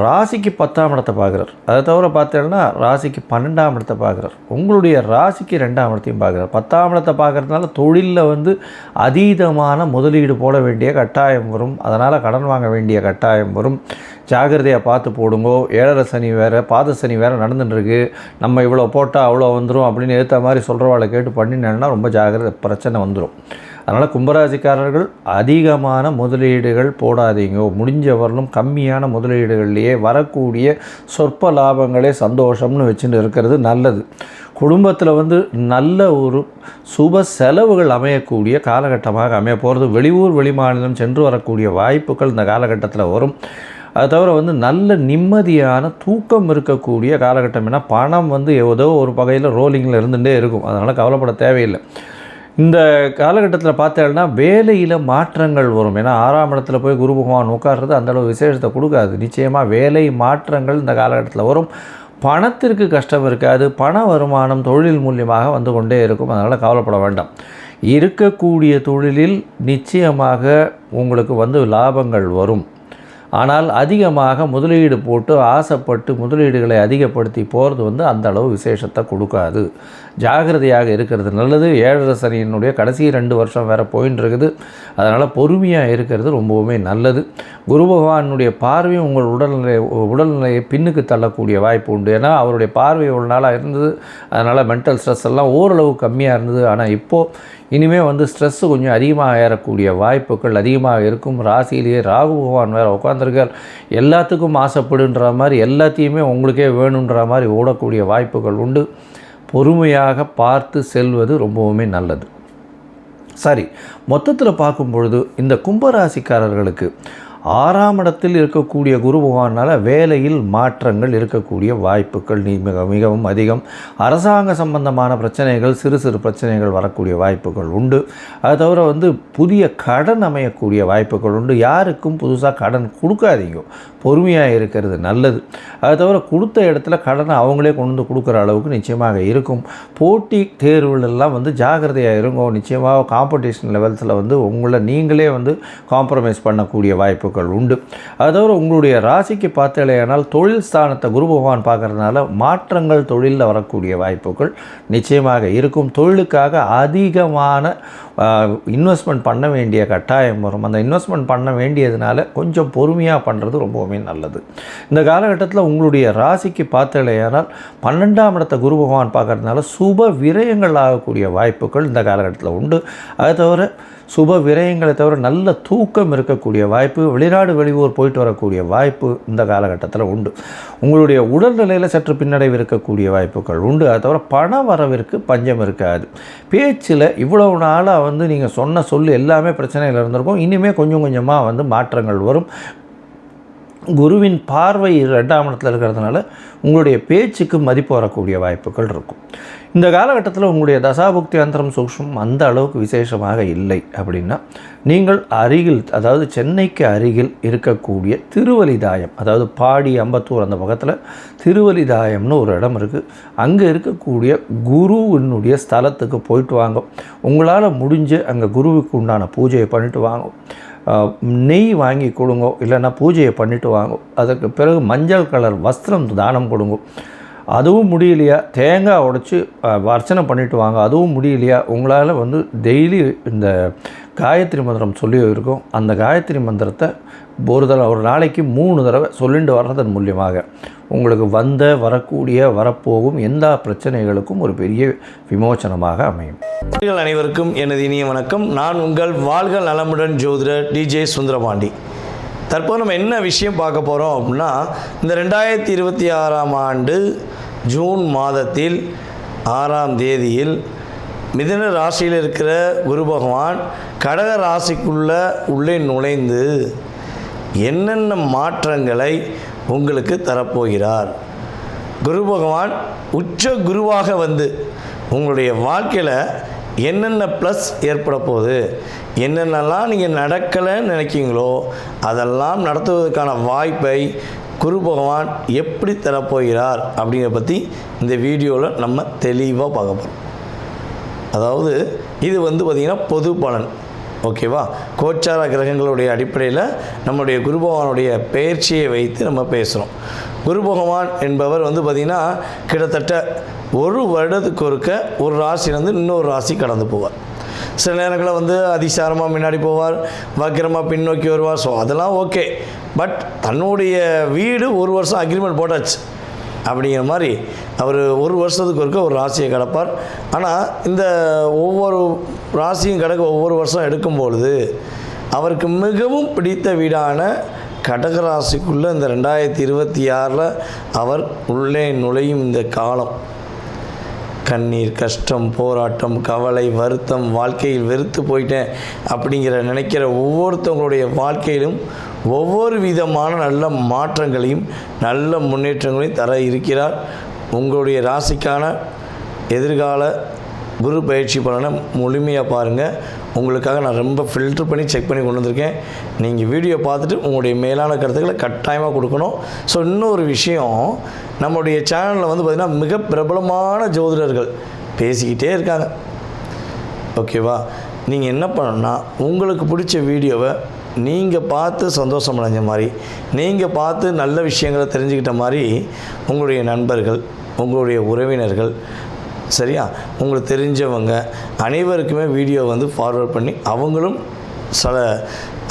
ராசிக்கு 10ஆம் இடத்தை பார்க்குறார். அதை தவிர பார்த்தீங்கன்னா ராசிக்கு 12ஆம் இடத்தை பார்க்குறார். உங்களுடைய ராசிக்கு 2ஆம் இடத்தையும் பார்க்குறார். 10ஆம் இடத்தை பார்க்குறதுனால தொழிலில் வந்து அதீதமான முதலீடு போட வேண்டிய கட்டாயம் வரும். அதனால் கடன் வாங்க வேண்டிய கட்டாயம் வரும். ஜாகிரதையாக பார்த்து போடுங்கோ. 7.5 சனி வேறு, பாத சனி வேறு நடந்துட்டுருக்கு. நம்ம இவ்வளோ போட்டால் அவ்வளோ வந்துடும் அப்படின்னு ஏற்ற மாதிரி சொல்கிறவாளை கேட்டு பண்ணினேன்னா ரொம்ப ஜாகிரதை, பிரச்சனை வந்துடும். அதனால் கும்பராசிக்காரர்கள் அதிகமான முதலீடுகள் போடாதீங்க. முடிஞ்சவர்களும் கம்மியான முதலீடுகள்லேயே வரக்கூடிய சொற்ப லாபங்களே சந்தோஷம்னு வச்சுட்டு இருக்கிறது நல்லது. குடும்பத்தில் வந்து நல்ல ஒரு சுப செலவுகள் அமையக்கூடிய காலகட்டமாக அமைய போகிறது. வெளியூர் வெளிமாநிலம் சென்று வரக்கூடிய வாய்ப்புகள் இந்த காலகட்டத்தில் வரும். அது தவிர வந்து நல்ல நிம்மதியான தூக்கம் இருக்கக்கூடிய காலகட்டம். ஏன்னா பணம் வந்து ஏதோ ஒரு வகையில் ரோலிங்கில் இருந்துகிட்டே இருக்கும். அதனால் கவலைப்பட தேவையில்லை. இந்த காலகட்டத்தில் பார்த்தேன்னா வேலையில் மாற்றங்கள் வரும். ஏன்னா 6ஆம் இடத்துல போய் குரு பகவான் உட்கார்றது அந்தளவு விசேஷத்தை கொடுக்காது. நிச்சயமாக வேலை மாற்றங்கள் இந்த காலகட்டத்தில் வரும். பணத்திற்கு கஷ்டம் இருக்காது. பண வருமானம் தொழில் மூலியமாக வந்து கொண்டே இருக்கும். அதனால் கவலைப்பட வேண்டாம். இருக்கக்கூடிய தொழிலில் நிச்சயமாக உங்களுக்கு வந்து லாபங்கள் வரும். ஆனால் அதிகமாக முதலீடு போட்டு ஆசைப்பட்டு முதலீடுகளை அதிகப்படுத்தி போகிறது வந்து அந்த அளவு விசேஷத்தை கொடுக்காது. ஜாகிரதையாக இருக்கிறது நல்லது. 7.5 சனியினுடைய கடைசி 2 வருஷம் வேறு போயின்னு இருக்குது. அதனால் பொறுமையாக இருக்கிறது ரொம்பவுமே நல்லது. குரு பகவானுடைய பார்வையும் உங்கள் உடல்நிலையை பின்னுக்கு தள்ளக்கூடிய வாய்ப்பு உண்டு. ஏன்னா அவருடைய பார்வை ஒரு நாளாக இருந்தது. அதனால் மென்டல் ஸ்ட்ரெஸ் எல்லாம் ஓரளவு கம்மியாக இருந்தது. ஆனால் இப்போது இனிமேல் வந்து ஸ்ட்ரெஸ்ஸு கொஞ்சம் அதிகமாக ஏறக்கூடிய வாய்ப்புகள் அதிகமாக இருக்கும். ராசியிலேயே ராகு பகவான் வேறு உட்காந்துருக்கார். எல்லாத்துக்கும் ஆசைப்படுன்ற மாதிரி எல்லாத்தையுமே உங்களுக்கே வேணுன்ற மாதிரி ஓடக்கூடிய வாய்ப்புகள் உண்டு. பொறுமையாக பார்த்து செல்வது ரொம்பவுமே நல்லது. சரி, மொத்தத்தில் பார்க்கும் பொழுது இந்த கும்பராசிக்காரர்களுக்கு 6ஆம் இடத்தில் இருக்கக்கூடிய குரு பகவானால் வேலையில் மாற்றங்கள் இருக்கக்கூடிய வாய்ப்புகள் மிகவும் அதிகம். அரசாங்க சம்பந்தமான பிரச்சனைகள், சிறு சிறு பிரச்சனைகள் வரக்கூடிய வாய்ப்புகள் உண்டு. அது தவிர வந்து புதிய கடன் அமையக்கூடிய வாய்ப்புகள் உண்டு. யாருக்கும் புதுசாக கடன் கொடுக்காதீங்க. பொறுமையாக இருக்கிறது நல்லது. அது தவிர கொடுத்த இடத்துல கடனை அவங்களே கொண்டு வந்து கொடுக்குற அளவுக்கு நிச்சயமாக இருக்கும். போட்டி தேர்வுகளெல்லாம் வந்து ஜாகிரதையாக இருங்கோ. நிச்சயமாக காம்படிஷன் லெவல்ஸில் வந்து உங்களை நீங்களே வந்து காம்ப்ரமைஸ் பண்ணக்கூடிய வாய்ப்புகள் உண்டு. அது தவிர உங்களுடைய ராசிக்கு பார்த்தேனால் தொழில் ஸ்தானத்தை குரு பகவான் பார்க்கறதுனால மாற்றங்கள் தொழிலில் வரக்கூடிய வாய்ப்புகள் நிச்சயமாக இருக்கும். தொழிலுக்காக அதிகமான இன்வெஸ்ட்மெண்ட் பண்ண வேண்டிய கட்டாயம் வரும். அந்த இன்வெஸ்ட்மெண்ட் பண்ண வேண்டியதுனால கொஞ்சம் பொறுமையாக பண்ணுறது ரொம்பவுமே நல்லது. இந்த காலகட்டத்தில் உங்களுடைய ராசிக்கு பார்த்தேனால் 12ஆம் இடத்தை குரு பகவான் பார்க்கறதுனால சுப விரயங்கள் ஆகக்கூடிய வாய்ப்புகள் இந்த காலகட்டத்தில் உண்டு. அது தவிர சுப விரயங்களை தவிர நல்ல தூக்கம் இருக்கக்கூடிய வாய்ப்பு, வெளிநாடு வெளியூர் போயிட்டு வரக்கூடிய வாய்ப்பு இந்த காலகட்டத்தில் உண்டு. உங்களுடைய உடல்நிலையில் சற்று பின்னடைவு இருக்கக்கூடிய வாய்ப்புகள் உண்டு. அது தவிர பண வரவிற்கு பஞ்சம் இருக்காது. பேச்சில் இவ்வளவு நாளாக வந்து நீங்கள் சொன்ன சொல்லு எல்லாமே பிரச்சனையில் இருந்திருக்கும். இனிமேல் கொஞ்சம் கொஞ்சமாக வந்து மாற்றங்கள் வரும். குருவின் பார்வை 2ஆம் இடத்துல இருக்கிறதுனால உங்களுடைய பேச்சுக்கு மதிப்பு வரக்கூடிய வாய்ப்புகள் இருக்கும். இந்த காலகட்டத்தில் உங்களுடைய தசாபுக்தி அந்தரம் சூக்ஷ்மம் அந்த அளவுக்கு விசேஷமாக இல்லை. அப்படின்னா நீங்கள் அருகில், அதாவது சென்னைக்கு அருகில் இருக்கக்கூடிய திருவலிதாயம், அதாவது பாடி அம்பத்தூர் அந்த பக்கத்தில் திருவலிதாயம்னு ஒரு இடம் இருக்குது. அங்கே இருக்கக்கூடிய குருவினுடைய ஸ்தலத்துக்கு போயிட்டு வாங்க. உங்களால் முடிஞ்ச அங்கே குருவுக்கு உண்டான பூஜையை பண்ணிட்டு வாங்க. நெய் வாங்கி கொடுங்க, இல்லைன்னா பூஜையை பண்ணிவிட்டு வாங்க. அதற்கு பிறகு மஞ்சள் கலர் வஸ்திரம் தானம் கொடுங்க. அதுவும் முடியலையா தேங்காய் உடைச்சி அர்ச்சனை பண்ணிவிட்டு வாங்க. அதுவும் முடியலையா உங்களால் வந்து டெய்லி இந்த காயத்ரி மந்திரம் சொல்லி இருக்கும். அந்த காயத்ரி மந்திரத்தை ஒரு நாளைக்கு 3 தடவை சொல்லிட்டு வர்றதன் மூலியமாக உங்களுக்கு வரக்கூடிய வரப்போகும் எல்லா பிரச்சனைகளுக்கும் ஒரு பெரிய விமோசனமாக அமையும். அனைவருக்கும் எனது இனிய வணக்கம். நான் உங்கள் வாழ்க நலமுடன் ஜோதிடர் டிஜே சுந்தரபாண்டி. தற்போது நம்ம என்ன விஷயம் பார்க்க போகிறோம் அப்படின்னா, இந்த 2026ஆம் ஆண்டு ஜூன் மாதத்தில் 6ஆம் தேதியில் மிதுன ராசியில் இருக்கிற குரு பகவான் கடக உள்ளே நுழைந்து என்னென்ன மாற்றங்களை உங்களுக்கு தரப்போகிறார். குரு பகவான் உச்ச குருவாக வந்து உங்களுடைய வாழ்க்கையில் என்னென்ன ப்ளஸ் ஏற்பட போகுது, என்னென்னலாம் நீங்கள் நடக்கலைன்னு நினைக்கிங்களோ அதெல்லாம் நடத்துவதற்கான வாய்ப்பை குரு பகவான் எப்படி தரப்போகிறார் அப்படிங்கிற பற்றி இந்த வீடியோவில் நம்ம தெளிவாக பார்க்க போகிறோம். அதாவது இது வந்து பார்த்திங்கன்னா பொது பலன். ஓகேவா? கோச்சார கிரகங்களுடைய அடிப்படையில் நம்முடைய குரு பகவானுடைய பெயர்ச்சியை வைத்து நம்ம பேசுகிறோம். குரு பகவான் என்பவர் வந்து பார்த்திங்கன்னா கிட்டத்தட்ட ஒரு வருடத்துக்கு ஒருக்க ஒரு ராசியிலேருந்து இன்னொரு ராசி கடந்து போவார். சில நேரங்களில் வந்து அதிசாரமாக முன்னாடி போவார், வக்கிரமாக பின்னோக்கி வருவார். ஸோ அதெல்லாம் ஓகே. பட் தன்னுடைய வீடு ஒரு வருஷம் அக்ரிமெண்ட் போட்டாச்சு அப்படிங்கிற மாதிரி அவர் ஒரு வருஷத்துக்கு ஒருக்க ஒரு ராசியை கடப்பார். ஆனால் இந்த ஒவ்வொரு ராசியும் கடக்க ஒவ்வொரு வருஷம் எடுக்கும்பொழுது அவருக்கு மிகவும் பிடித்த வீடான கடகராசிக்குள்ளே இந்த 2026 அவர் உள்ளே நுழையும் இந்த காலம் கண்ணீர், கஷ்டம், போராட்டம், கவலை, வருத்தம், வாழ்க்கையில் வெறுத்து போயிட்டேன் அப்படிங்கிற நினைக்கிற ஒவ்வொருத்தவங்களுடைய வாழ்க்கையிலும் ஒவ்வொரு விதமான நல்ல மாற்றங்களையும் நல்ல முன்னேற்றங்களையும் தர இருக்கிறார். உங்களுடைய ராசிக்கான எதிர்கால குரு பயிற்சி பலனை முழுமையாக பாருங்கள். உங்களுக்காக நான் ரொம்ப ஃபில்டர் பண்ணி செக் பண்ணி கொண்டு வந்திருக்கேன். நீங்கள் வீடியோ பார்த்துட்டு உங்களுடைய மேலான கருத்துக்களை கட்டாயமாக கொடுக்கணும். ஸோ இன்னொரு விஷயம், நம்மளுடைய சேனலில் வந்து பார்த்திங்கன்னா மிக பிரபலமான ஜோதிடர்கள் பேசிக்கிட்டே இருக்காங்க. ஓகேவா? நீங்கள் என்ன பண்ணணும்னா உங்களுக்கு பிடிச்ச வீடியோவை நீங்கள் பார்த்து சந்தோஷம் அடைஞ்ச மாதிரி, நீங்கள் பார்த்து நல்ல விஷயங்களை தெரிஞ்சுக்கிட்ட மாதிரி உங்களுடைய நண்பர்கள், உங்களுடைய உறவினர்கள், சரியா, உங்களுக்கு தெரிஞ்சவங்க அனைவருக்குமே வீடியோ வந்து ஃபார்வர்ட் பண்ணி அவங்களும் சில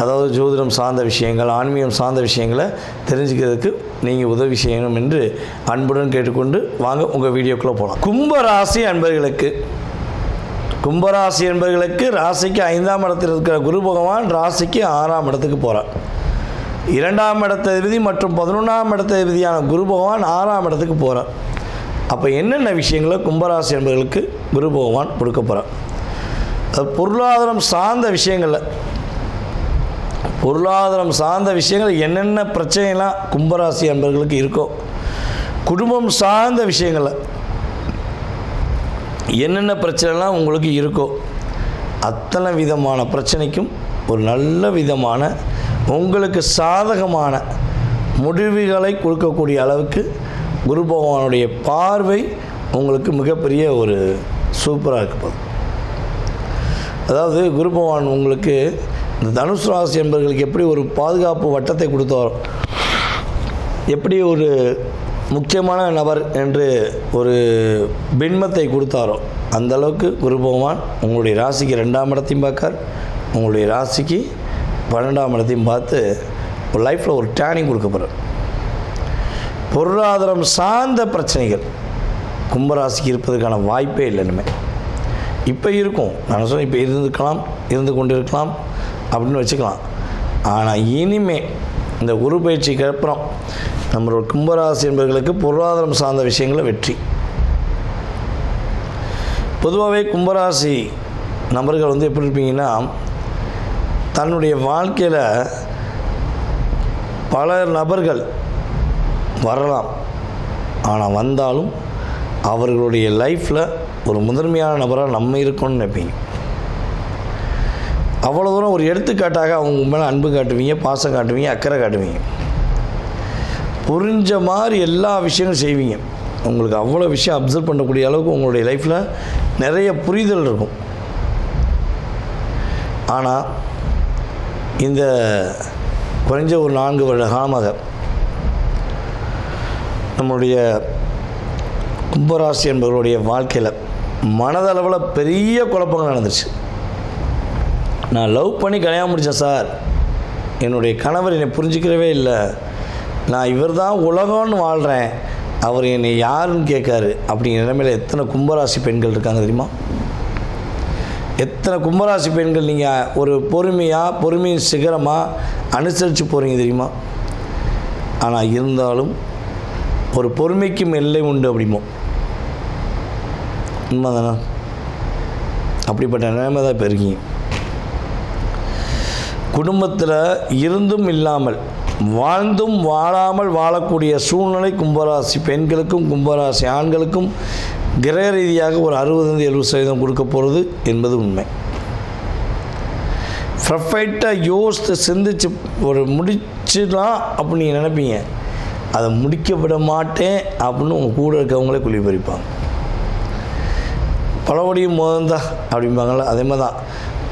அதாவது ஜோதிடம் சார்ந்த விஷயங்கள், ஆன்மீகம் சார்ந்த விஷயங்களை தெரிஞ்சுக்கிறதுக்கு நீங்கள் உதவி செய்யணும் என்று அன்புடன் கேட்டுக்கொண்டு வாங்க உங்கள் வீடியோக்குள்ளே போகலாம். கும்பராசி என்பவர்களுக்கு ராசிக்கு 5ஆம் இடத்தில் இருக்கிற குரு பகவான் ராசிக்கு 6ஆம் இடத்துக்கு போகிறார். 2ஆம் இடத்ததிபதி மற்றும் 11ஆம் இடத்ததிபதியான குரு பகவான் 6ஆம் இடத்துக்கு போகிறார். அப்போ என்னென்ன விஷயங்களை கும்பராசி என்பவர்களுக்கு குரு பகவான் கொடுக்க போகிறார்? பொருளாதாரம் சார்ந்த விஷயங்கள் என்னென்ன பிரச்சனைலாம் கும்பராசி என்பவர்களுக்கு இருக்கோ, குடும்பம் சார்ந்த விஷயங்களில் என்னென்ன பிரச்சனைலாம் உங்களுக்கு இருக்கோ அத்தனை விதமான பிரச்சனைக்கும் ஒரு நல்ல விதமான உங்களுக்கு சாதகமான முடிவுகளை கொடுக்கக்கூடிய அளவுக்கு குரு பகவானுடைய பார்வை உங்களுக்கு மிகப்பெரிய ஒரு சூப்பராக இருக்க போகுது. அதாவது குரு பகவான் உங்களுக்கு இந்த தனுசு ராசி என்பவர்களுக்கு எப்படி ஒரு பாதுகாப்பு வட்டத்தை கொடுத்தாரோ, எப்படி ஒரு முக்கியமான நபர் என்று ஒரு பின்பத்தை கொடுத்தாரோ அந்தளவுக்கு குரு பகவான் உங்களுடைய ராசிக்கு 2ஆம் இடத்தையும் பார்க்கார், உங்களுடைய ராசிக்கு 12ஆம் இடத்தையும் பார்த்து ஒரு லைஃப்பில் ஒரு டேர்னிங் கொடுக்க போகிறார். பொருளாதாரம் சார்ந்த பிரச்சனைகள் கும்பராசிக்கு இருப்பதற்கான வாய்ப்பே இல்லை. இனிமேல் இப்போ இருக்கும், நான் சொன்னேன், இப்போ இருந்து கொண்டு இருக்கலாம் அப்படின்னு வச்சுக்கலாம். ஆனால் இனிமே இந்த குரு பயிற்சிக்கு அப்புறம் நம்மளோட கும்பராசி என்பவர்களுக்கு பொருளாதாரம் சார்ந்த விஷயங்களில் வெற்றி. பொதுவாகவே கும்பராசி நபர்கள் வந்து எப்படி இருப்பீங்கன்னா, தன்னுடைய வாழ்க்கையில் பல நபர்கள் வரலாம், ஆனால் வந்தாலும் அவர்களுடைய லைஃப்பில் ஒரு முதன்மையான நபராக நம்ம இருக்கணும்னு நினைப்பீங்க. அவ்வளோ தூரம் ஒரு எடுத்துக்காட்டாக அவங்க மேலே அன்பு காட்டுவீங்க, பாசம் காட்டுவீங்க, அக்கறை காட்டுவீங்க, புரிஞ்ச மாதிரி எல்லா விஷயங்களும் செய்வீங்க. உங்களுக்கு அவ்வளோ விஷயம் அப்சர்வ் பண்ணக்கூடிய அளவுக்கு உங்களுடைய லைஃப்பில் நிறைய புரிதல் இருக்கும். ஆனால் இந்த குறைஞ்ச ஒரு 4 வருட காலமாக நம்மளுடைய கும்பராசி என்பவர்களுடைய வாழ்க்கையில் மனதளவில் பெரிய குழப்பங்கள் நடந்துருச்சு. நான் லவ் பண்ணி கல்யாணம் முடித்தேன் சார், என்னுடைய கணவர் என்னை புரிஞ்சிக்கிறவே இல்லை, நான் இவர் தான் உலகம்னு வாழ்கிறேன், அவர் என்னை யாருன்னு கேட்காரு அப்படிங்கிற நிலைமையில் எத்தனை கும்பராசி பெண்கள் இருக்காங்க தெரியுமா? எத்தனை கும்பராசி பெண்கள் நீங்கள் ஒரு பொறுமையின் சிகரமாக அனுசரித்து போகிறீங்க தெரியுமா? ஆனால் இருந்தாலும் ஒரு பொறுமைக்கும் எல்லை உண்டு அப்படிமோ, உண்மைதானே? அப்படிப்பட்ட நிலைமை தான் இப்போ இருக்கீங்க. குடும்பத்தில் இருந்தும் இல்லாமல் வாழ்ந்தும் வாழாமல் வாழக்கூடிய சூழ்நிலை கும்பராசி பெண்களுக்கும் கும்பராசி ஆண்களுக்கும் கிரக ரீதியாக ஒரு 60-70% கொடுக்க போகிறது என்பது உண்மை. பர்ஃபெக்டாக யோசித்து சிந்திச்சு ஒரு முடிச்சுலாம் அப்படின்னு நீங்கள் நினைப்பீங்க, அதை முடிக்க விட மாட்டேன் அப்படின்னு உங்கள் கூட இருக்கவங்களே குழி பறிப்பாங்க. பலபடியும் மோதந்தா அப்படிம்பாங்கள, அதே மாதிரி தான்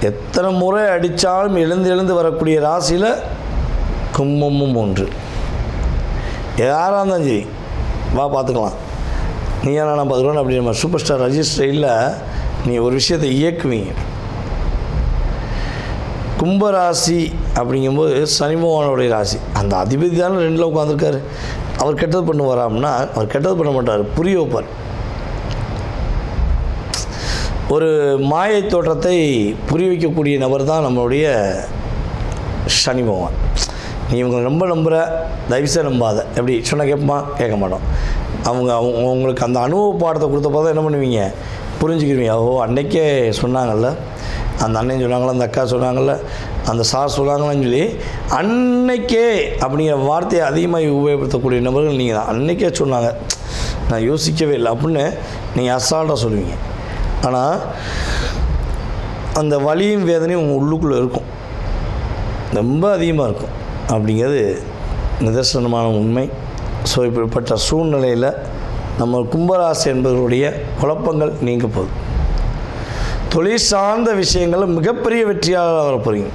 எத்தனை முறை அடித்தாலும் எழுந்து வரக்கூடிய ராசியில் கும்பமும் ஒன்று. யாராக இருந்தாலும் சரி, வா பார்த்துக்கலாம், நீ நான் பார்த்துக்கலாம் அப்படி நம்ம சூப்பர் ஸ்டார் ரஜினி ஸ்டைலில் நீ ஒரு விஷயத்தை இயக்குவீங்க. கும்பராசி அப்படிங்கும்போது சனி பகவானுடைய ராசி. அந்த அதிபதி தானே 2ல் உட்காந்துருக்காரு. அவர் கெட்டது பண்ணுவாராம்னா அவர் கெட்டது பண்ண மாட்டார், புரிய வைப்பார். ஒரு மாயை தோற்றத்தை புரிய வைக்கக்கூடிய நபர் தான் நம்மளுடைய சனி பகவான். நீ இவங்களை ரொம்ப நம்புகிற, தயவுசெய்து நம்பாத. எப்படி சொன்னால் கேட்போமா? கேட்க மாட்டோம். உங்களுக்கு அந்த அனுபவ பாடத்தை கொடுத்தப்போ தான் என்ன பண்ணுவீங்க, புரிஞ்சுக்கிடுவீங்க. ஓ, அன்னைக்கே சொன்னாங்கள்ல, அந்த அண்ணன் சொன்னாங்களா, அந்த அக்கா சொன்னாங்கள்ல, அந்த சார் சொன்னாங்களான்னு சொல்லி அன்னைக்கே அப்படிங்கிற வார்த்தையை அதிகமாக உபயோகப்படுத்தக்கூடிய நபர்கள் நீங்கள் தான். அன்னைக்கே சொன்னாங்க, நான் யோசிக்கவே இல்லை அப்படின்னு நீங்கள் அசால்ட்டாக சொல்லுவீங்க. ஆனால் அந்த வலியும் வேதனையும் உங்கள் உள்ளுக்குள்ளே இருக்கும், ரொம்ப அதிகமாக இருக்கும் அப்படிங்கிறது நிதர்சனமான உண்மை. ஸோ இப்படிப்பட்ட சூழ்நிலையில் நம்ம கும்பராசி என்பவருடைய குழப்பங்கள் நீங்க போகுது. தொழில் சார்ந்த விஷயங்களில் மிகப்பெரிய வெற்றியாக வரப்போகிறீங்க.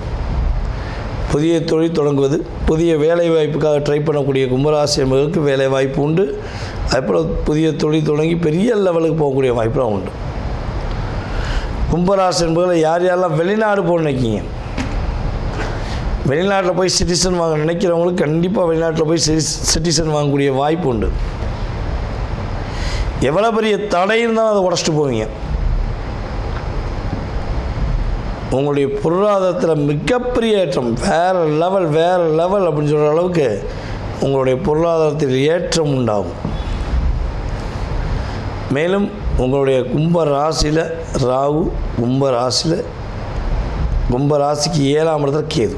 புதிய தொழில் தொடங்குவது, புதிய வேலை வாய்ப்புக்காக ட்ரை பண்ணக்கூடிய கும்பராசி என்பவர்களுக்கு வேலை வாய்ப்பு உண்டு. அதுபோல் புதிய தொழில் தொடங்கி பெரிய லெவலுக்கு போகக்கூடிய வாய்ப்புலாம் உண்டு. கும்பராசி என்பவர்கள் யாரெல்லாம் வெளிநாடு போக நினைக்கிங்க, வெளிநாட்டில் போய் சிட்டிசன் வாங்க நினைக்கிறவங்களுக்கு கண்டிப்பாக வெளிநாட்டில் போய் சிட்டிசன் வாங்கக்கூடிய வாய்ப்பு உண்டு. எவ்வளோ பெரிய தடை இருந்தாலும் அதை உடச்சிட்டு போவீங்க. உங்களுடைய பொருளாதாரத்தில் மிகப்பெரிய ஏற்றம், வேறு லெவல் அப்படின்னு சொல்கிற அளவுக்கு உங்களுடைய பொருளாதாரத்தில் ஏற்றம் உண்டாகும். மேலும் உங்களுடைய கும்ப ராசியில் ராகு, கும்ப ராசிக்கு 7ஆம் இடத்துல கேது.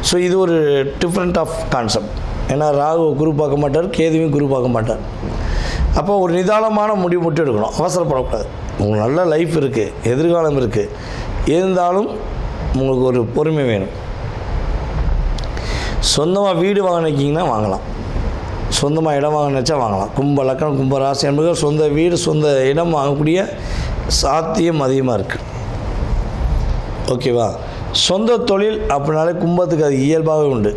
ஸோ இது ஒரு டிஃப்ரெண்ட் ஆஃப் கான்செப்ட். ஏன்னா ராகு குரு பார்க்க மாட்டார், கேதுவையும் குரு பார்க்க மாட்டார். அப்போ ஒரு நிதானமான முடிவு மட்டும் எடுக்கணும், அவசரப்படக்கூடாது. உங்களுக்கு நல்ல லைஃப் இருக்குது, எதிர்காலம் இருக்குது, இருந்தாலும் உங்களுக்கு ஒரு பொறுமை வேணும். சொந்தமாக வீடு வாங்க நினைக்கிங்கன்னா வாங்கலாம், சொந்தமாக இடம் வாங்க நினச்சா வாங்கலாம். கும்ப லக்கணம், கும்ப ராசி என்பது சொந்த வீடு, சொந்த இடம் வாங்கக்கூடிய சாத்தியம் அதிகமாக இருக்குது. ஓகேவா? சொந்த தொழில் அப்படின்னாலே கும்பத்துக்கு அது இயல்பாகவே உண்டு.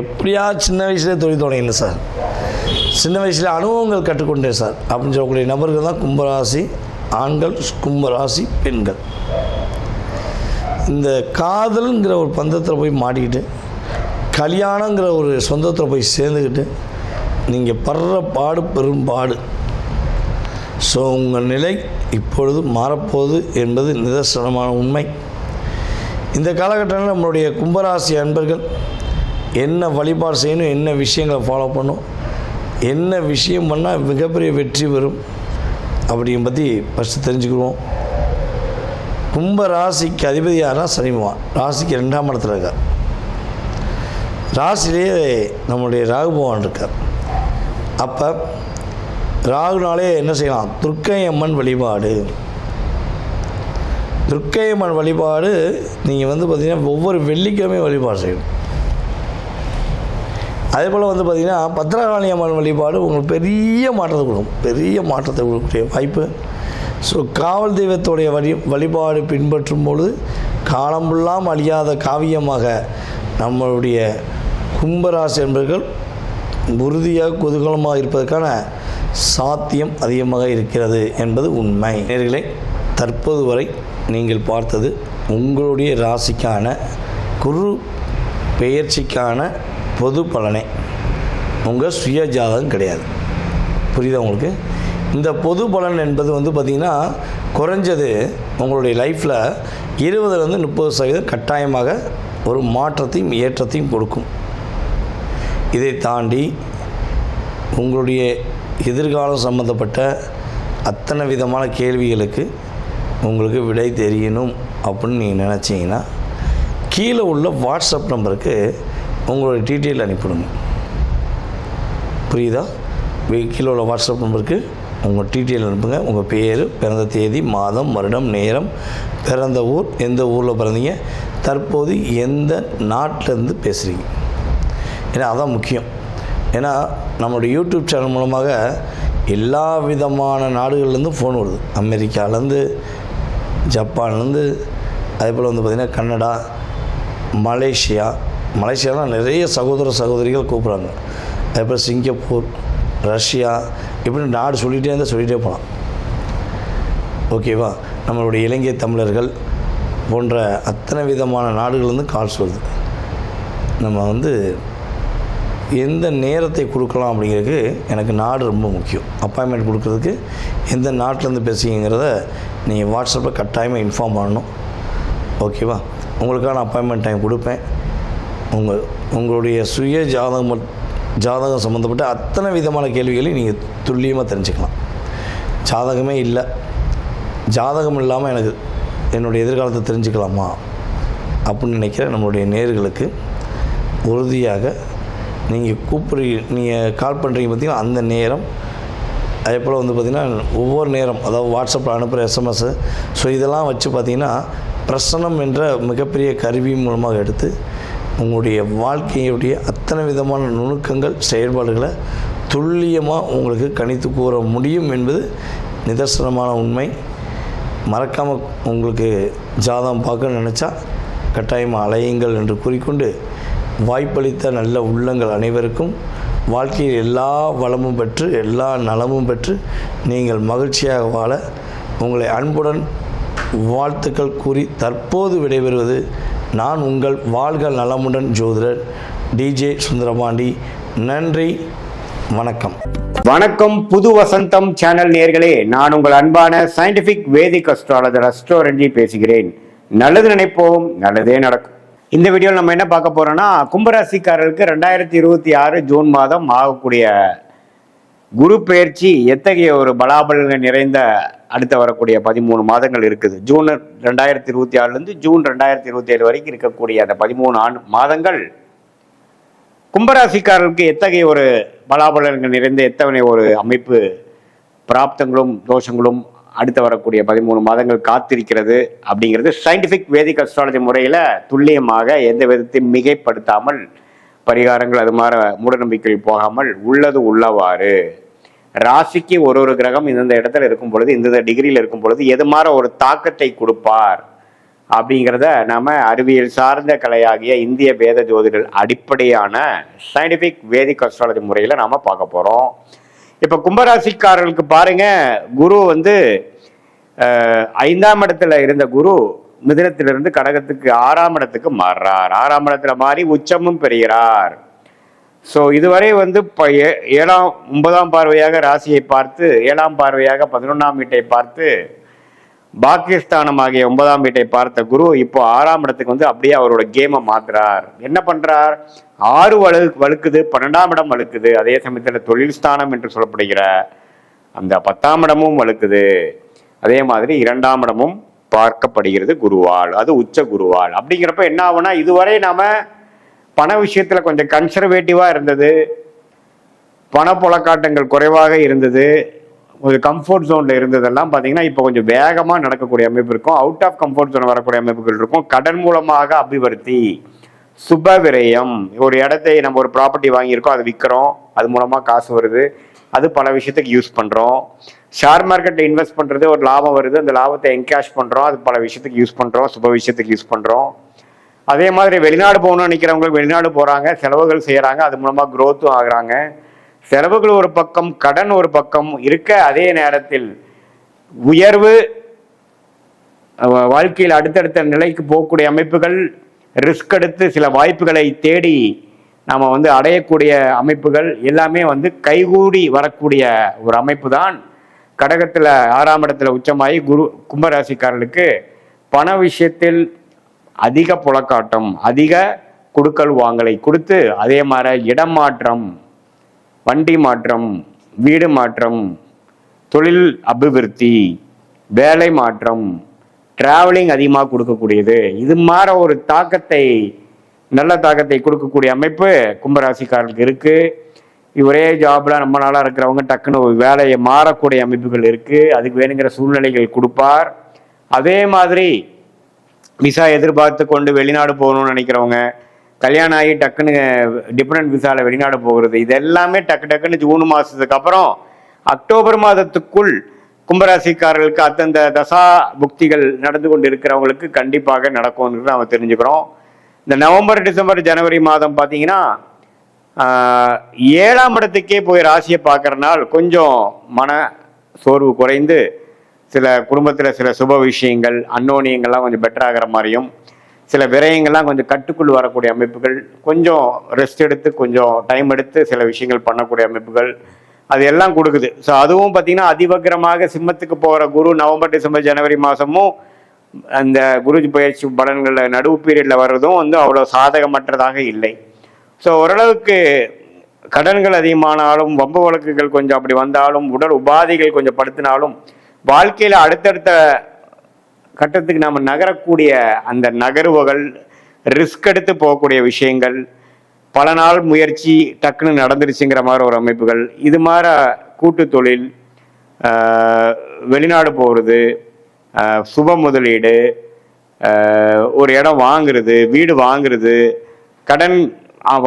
எப்படியா சின்ன வயசுலேயே தொழில் தொடங்கினேன் சார், சின்ன வயசில் அனுபவங்கள் கற்றுக்கொண்டேன் சார் அப்படின்னு சொல்லக்கூடிய நபர்கள் தான் கும்பராசி ஆண்கள், கும்பராசி பெண்கள். இந்த காதல்ங்கிற ஒரு பந்தத்தில் போய் மாட்டிக்கிட்டு, கல்யாணங்கிற ஒரு சொந்தத்தில் போய் சேர்ந்துக்கிட்டு நீங்கள் படுற பாடு பெரும்பாடு. ஸோ உங்கள் நிலை இப்பொழுது மாறப்போகுது என்பது நிதர்சனமான உண்மை. இந்த காலகட்டத்தில் நம்மளுடைய கும்பராசி அன்பர்கள் என்ன வழிபாடு செய்யணும், என்ன விஷயங்களை ஃபாலோ பண்ணணும், என்ன விஷயம் பண்ணால் மிகப்பெரிய வெற்றி வரும் அப்படிங்க பற்றி ஃபஸ்ட்டு தெரிஞ்சுக்குவோம். கும்ப ராசிக்கு அதிபதி யாரா? சனி பகவான். ராசிக்கு 2ஆம் இடத்துல இருக்கார். ராசிலேயே நம்மளுடைய ராகு பகவான் இருக்கார். அப்போ ராகுனாலே என்ன செய்யலாம்? துர்க்கை அம்மன் வழிபாடு. துர்க்கை அம்மன் வழிபாடு நீங்கள் பார்த்திங்கன்னா ஒவ்வொரு வெள்ளிக்கிழமையும் வழிபாடு செய்யணும். அதே போல் பார்த்திங்கன்னா பத்திரகாளி அம்மன் வழிபாடு உங்களுக்கு பெரிய மாற்றத்தை கொடுக்கும், பெரிய மாற்றத்தை கொடுக்கக்கூடிய வாய்ப்பு. ஸோ காவல் தெய்வத்துடைய வழிபாடு பின்பற்றும் பொழுது காலம்புல்லாம் அழியாத காவியமாக நம்மளுடைய கும்பராசி என்பவர்கள் உறுதியாக குதூகலமாக இருப்பதற்கான சாத்தியம் அதிகமாக இருக்கிறது என்பது உண்மை. நேயர்களே, தற்போது வரை நீங்கள் பார்த்தது உங்களுடைய ராசிக்கான குரு பெயர்ச்சிக்கான பொது பலனே, உங்கள் சுய ஜாதகம் கிடையாது. புரியுதா உங்களுக்கு? இந்த பொது பலன் என்பது பார்த்திங்கன்னா குறைஞ்சது உங்களுடைய லைஃப்பில் 20% 30% கட்டாயமாக ஒரு மாற்றத்தையும் ஏற்றத்தையும் கொடுக்கும். இதை தாண்டி உங்களுடைய எதிர்காலம் சம்பந்தப்பட்ட அத்தனை விதமான கேள்விகளுக்கு உங்களுக்கு விடை தெரியணும் அப்படின்னு நீங்கள் நினச்சிங்கன்னா கீழே உள்ள வாட்ஸ்அப் நம்பருக்கு உங்களுடைய டீட்டெயில் அனுப்பிவிடுங்க. புரியுதா? கீழே உள்ள வாட்ஸ்அப் நம்பருக்கு உங்கள் டீட்டெயில் அனுப்புங்க. உங்கள் பேர், பிறந்த தேதி, மாதம், வருடம், நேரம், பிறந்த ஊர், எந்த ஊரில் பிறந்தீங்க, தற்போது எந்த நாட்டிலேருந்து பேசுகிறீங்க. ஏன்னா அதான் முக்கியம். ஏன்னா நம்மளுடைய யூடியூப் சேனல் மூலமாக எல்லா விதமான நாடுகள்லேருந்து ஃபோன் வருது. அமெரிக்காவிலேருந்து, ஜப்பான்லேருந்து, அதே போல் வந்து பார்த்திங்கன்னா கனடா, மலேசியாலாம் நிறைய சகோதர சகோதரிகள் கூப்பிட்றாங்க. அதே போல் சிங்கப்பூர், ரஷ்யா, இப்படி நாடு சொல்லிகிட்டே போகலாம். ஓகேவா? நம்மளுடைய இலங்கை தமிழர்கள் போன்ற அத்தனை விதமான நாடுகள்லேருந்து கால்ஸ் வருது. நம்ம வந்து எந்த நேரத்தை கொடுக்கலாம் அப்படிங்கிறதுக்கு எனக்கு நாடு ரொம்ப முக்கியம். அப்பாயின்மெண்ட் கொடுக்குறதுக்கு எந்த நாட்டிலேருந்து பேசுகிறத நீங்கள் வாட்ஸ்அப்பில் கட்டாயமாக இன்ஃபார்ம் பண்ணணும். ஓகேவா? உங்களுக்கான அப்பாயின்மெண்ட் டைம் கொடுப்பேன். உங்களுடைய சுய ஜாதகம் சம்மந்தப்பட்ட அத்தனை விதமான கேள்விகளையும் நீங்கள் துல்லியமாக தெரிஞ்சுக்கலாம். ஜாதகமே இல்லை, ஜாதகம் இல்லாமல் எனக்கு என்னுடைய எதிர்காலத்தை தெரிஞ்சுக்கலாமா அப்படின்னு நினைக்கிற நம்மளுடைய நேயர்களுக்கு உறுதியாக நீங்கள் கால் பண்ணுறீங்க பார்த்திங்கன்னா அந்த நேரம், அதே போல் வந்து பார்த்திங்கன்னா ஒவ்வொரு நேரம், அதாவது வாட்ஸ்அப்பில் அனுப்புகிற எஸ்எம்எஸ்ஸு, ஸோ இதெல்லாம் வச்சு பார்த்திங்கன்னா பிரசனம் என்ற மிகப்பெரிய கருவி மூலமாக எடுத்து உங்களுடைய வாழ்க்கையுடைய அத்தனை விதமான நுணுக்கங்கள், செயல்பாடுகளை துல்லியமாக உங்களுக்கு கணித்து கூற முடியும் என்பது நிதர்சனமான உண்மை. மறக்காமல் உங்களுக்கு ஜாதகம் பார்க்க நினச்சா கட்டாயமாக அலையுங்கள் என்று கூறிக்கொண்டு, வாய்ப்பளித்த நல்ல உள்ளங்கள் அனைவருக்கும் வாழ்க்கையில் எல்லா வளமும் பெற்று எல்லா நலமும் பெற்று நீங்கள் மகிழ்ச்சியாக வாழ உங்களை அன்புடன் வாழ்த்துக்கள் கூறி தற்போது விடைபெறுவது நான் உங்கள் வாழ்க நலமுடன் ஜோதிடர் டிஜே சுந்தரபாண்டி. நன்றி, வணக்கம். வணக்கம் புது வசந்தம் சேனல் நேயர்களே, நான் உங்கள் அன்பான சயின்டிபிக் வேதிக் அஸ்ட்ராலஜர் அஸ்ட்ரோ ரஞ்சி பேசுகிறேன். நல்லது நினைப்போம், நல்லதே நடக்கும். இந்த வீடியோவில் நம்ம என்ன பார்க்க போறோம்னா, கும்பராசிக்காரருக்கு 2026 ஜூன் மாதம் ஆகக்கூடிய குரு பெயர்ச்சி எத்தகைய ஒரு பலாபலன்கள் நிறைந்த அடுத்து வரக்கூடிய 13 மாதங்கள் இருக்குது. ஜூன் 2026 ஜூன் 2027 வரைக்கும் இருக்கக்கூடிய அந்த 13 மாதங்கள் கும்பராசிக்காரர்களுக்கு எத்தகைய ஒரு பலாபலன்கள் நிறைந்த எத்தனை ஒரு அமைப்பு, பிராப்தங்களும் தோஷங்களும் அடுத்து வரக்கூடிய 13 மாதங்கள் காத்திருக்கிறது அப்படிங்கிறது சயின்டிபிக் வேதிக் அஸ்ட்ராலஜி முறையில் துல்லியமாக எந்த விதத்தையும் மிகைப்படுத்தாமல், பரிகாரங்கள் அது மாதிரி மூடநம்பிக்கைகள் போகாமல் உள்ளது உள்ளவாறு ராசிக்கு ஒரு கிரகம் இந்தந்த இடத்துல இருக்கும் பொழுது, இந்தந்த டிகிரியில் இருக்கும் பொழுது எது மாதிரி ஒரு தாக்கத்தை கொடுப்பார் அப்படிங்கிறத நாம அறிவியல் சார்ந்த கலையாகிய இந்திய வேத ஜோதிடர் அடிப்படையான சயின்டிபிக் வேதிக் அஸ்ட்ராலஜி முறையில் நாம பார்க்க போறோம். இப்ப கும்பராசிக்காரர்களுக்கு பாருங்க, குரு வந்து 5ஆம் இடத்துல இருந்த குரு மிதுனத்திலிருந்து கடகத்துக்கு 6ஆம் இடத்துக்கு மாறுறார். 6ஆம் இடத்துல மாறி உச்சமும் பெறுகிறார். ஸோ இதுவரை வந்து 9ஆம் பார்வையாக ராசியை பார்த்து, 7ஆம் பார்வையாக 11ஆம் வீட்டை பார்த்து, பாகிஸ்தானம் ஆகிய 9ஆம் வீட்டை பார்த்த குரு இப்போ 6ஆம் இடத்துக்கு வந்து அப்படியே அவரோட கேமை மாத்துறார். என்ன பண்றார்? 6 வலுக்குது, 12ஆம் இடம் வலுக்குது. அதே சமயத்தில் தொழில் ஸ்தானம் என்று சொல்லப்படுகிற அந்த 10ஆம் இடமும் வலுக்குது. அதே மாதிரி 2ஆம் இடமும் பார்க்கப்படுகிறது குருவால், அது உச்ச குருவால். அப்படிங்கிறப்ப என்ன ஆகுனா, இதுவரை நாம பண விஷயத்துல கொஞ்சம் கன்சர்வேட்டிவா இருந்தது, பணப்புழக்காட்டங்கள் குறைவாக இருந்தது, ஒரு கம்ஃபர்ட் ஜோன்ல இருந்ததெல்லாம் பார்த்தீங்கன்னா இப்போ கொஞ்சம் வேகமாக நடக்கக்கூடிய அமைப்பு இருக்கும். அவுட் ஆஃப் கம்ஃபர்ட் ஜோன் வரக்கூடிய அமைப்புகள் இருக்கும். கடன் மூலமாக அபிவிருத்தி, சுப விரயம். ஒரு இடத்தை நம்ம ஒரு ப்ராப்பர்ட்டி வாங்கியிருக்கோம், அதை விற்கிறோம், அது மூலமாக காசு வருது, அது பல விஷயத்துக்கு யூஸ் பண்ணுறோம். ஷேர் மார்க்கெட்டில் இன்வெஸ்ட் பண்ணுறது, ஒரு லாபம் வருது, அந்த லாபத்தை என்கேஷ் பண்ணுறோம், அது பல விஷயத்துக்கு யூஸ் பண்ணுறோம், சுப விஷயத்துக்கு யூஸ் பண்ணுறோம். அதே மாதிரி வெளிநாடு போகணும்னு நினைக்கிறவங்க வெளிநாடு போகிறாங்க, செலவுகள் செய்கிறாங்க, அது மூலமாக க்ரோத்தும் ஆகுறாங்க. செலவுகள் ஒரு பக்கம், கடன் ஒரு பக்கம் இருக்க, அதே நேரத்தில் உயர்வு, வாழ்க்கையில் அடுத்தடுத்த நிலைக்கு போகக்கூடிய அமைப்புகள், ரிஸ்க் எடுத்து சில வாய்ப்புகளை தேடி நாம வந்து அடையக்கூடிய அமைப்புகள் எல்லாமே வந்து கைகூடி வரக்கூடிய ஒரு அமைப்பு தான். கடகத்துல 6ஆம் இடத்துல உச்சமாகி குரு கும்பராசிக்காரர்களுக்கு பண விஷயத்தில் அதிக புழக்காட்டம், அதிக கொடுக்கல் வாங்கலை கொடுத்து, அதே மாதிரி இடம் மாற்றம், வண்டி மாற்றம், வீடு மாற்றம், தொழில் அபிவிருத்தி, வேலை மாற்றம், டிராவலிங் அதிகமாக கொடுக்கக்கூடியது, இது மாதிரி ஒரு தாக்கத்தை, நல்ல தாக்கத்தை கொடுக்கக்கூடிய அமைப்பு கும்பராசிக்காரர்களுக்கு இருக்கு. ஒரே ஜாப்ல ரொம்ப நாளாக இருக்கிறவங்க டக்குன்னு வேலையை மாறக்கூடிய அமைப்புகள் இருக்கு. அதுக்கு வேணுங்கிற சூழ்நிலைகள் கொடுப்பார். அதே மாதிரி விசா எதிர்பார்த்து கொண்டு வெளிநாடு போகணும்னு நினைக்கிறவங்க, கல்யாணம் ஆகி டக்குன்னு டிபெண்டன்ட் விசாவில் வெளிநாடு போகிறது, இது எல்லாமே டக்குன்னு ஜூன் மாதத்துக்கு அப்புறம் அக்டோபர் மாதத்துக்குள் கும்பராசிக்காரர்களுக்கு அந்தந்த தசா புக்திகள் நடந்து கொண்டு இருக்கிறவங்களுக்கு கண்டிப்பாக நடக்கும்னு நம்ம தெரிஞ்சுக்கிறோம். இந்த நவம்பர், டிசம்பர், ஜனவரி மாதம் பார்த்தீங்கன்னா 7ஆம் இடத்துக்கே போய் ராசியை பார்க்கறனால கொஞ்சம் மன சோர்வு குறைந்து சில குடும்பத்தில் சில சுப விஷயங்கள் அன்னோனியங்கள்லாம் கொஞ்சம் பெட்டர் ஆகிற மாதிரியும், சில விரயங்கள்லாம் கொஞ்சம் கட்டுக்குள் வரக்கூடிய அமைப்புகள், கொஞ்சம் ரெஸ்ட் எடுத்து கொஞ்சம் டைம் எடுத்து சில விஷயங்கள் பண்ணக்கூடிய அமைப்புகள் அது எல்லாம் கொடுக்குது. ஸோ அதுவும் பார்த்தீங்கன்னா அதிவக்ரமாக சிம்மத்துக்கு போகிற குரு நவம்பர், டிசம்பர், ஜனவரி மாதமும் அந்த குரு பயிற்சி பலன்களில் நடுவு பீரியடில் வர்றதும் வந்து அவ்வளோ சாதகமற்றதாக இல்லை. ஸோ ஓரளவுக்கு கடன்கள் அதிகமானாலும், வம்பு வழக்குகள் கொஞ்சம் அப்படி வந்தாலும், உடல் உபாதைகள் கொஞ்சம் படுத்தினாலும், வாழ்க்கையில் அடுத்தடுத்த கட்டத்துக்கு நாம் நகரக்கூடிய அந்த நகர்வுகள், ரிஸ்க் எடுத்து போகக்கூடிய விஷயங்கள், பல நாள் முயற்சி டக்குன்னு நடந்துருச்சுங்கிற மாதிரி ஒரு அமைப்புகள், இது மாதிரி கூட்டு தொழில், வெளிநாடு போகிறது, சுப முதலீடு, ஒரு இடம் வாங்குறது, வீடு வாங்குறது, கடன்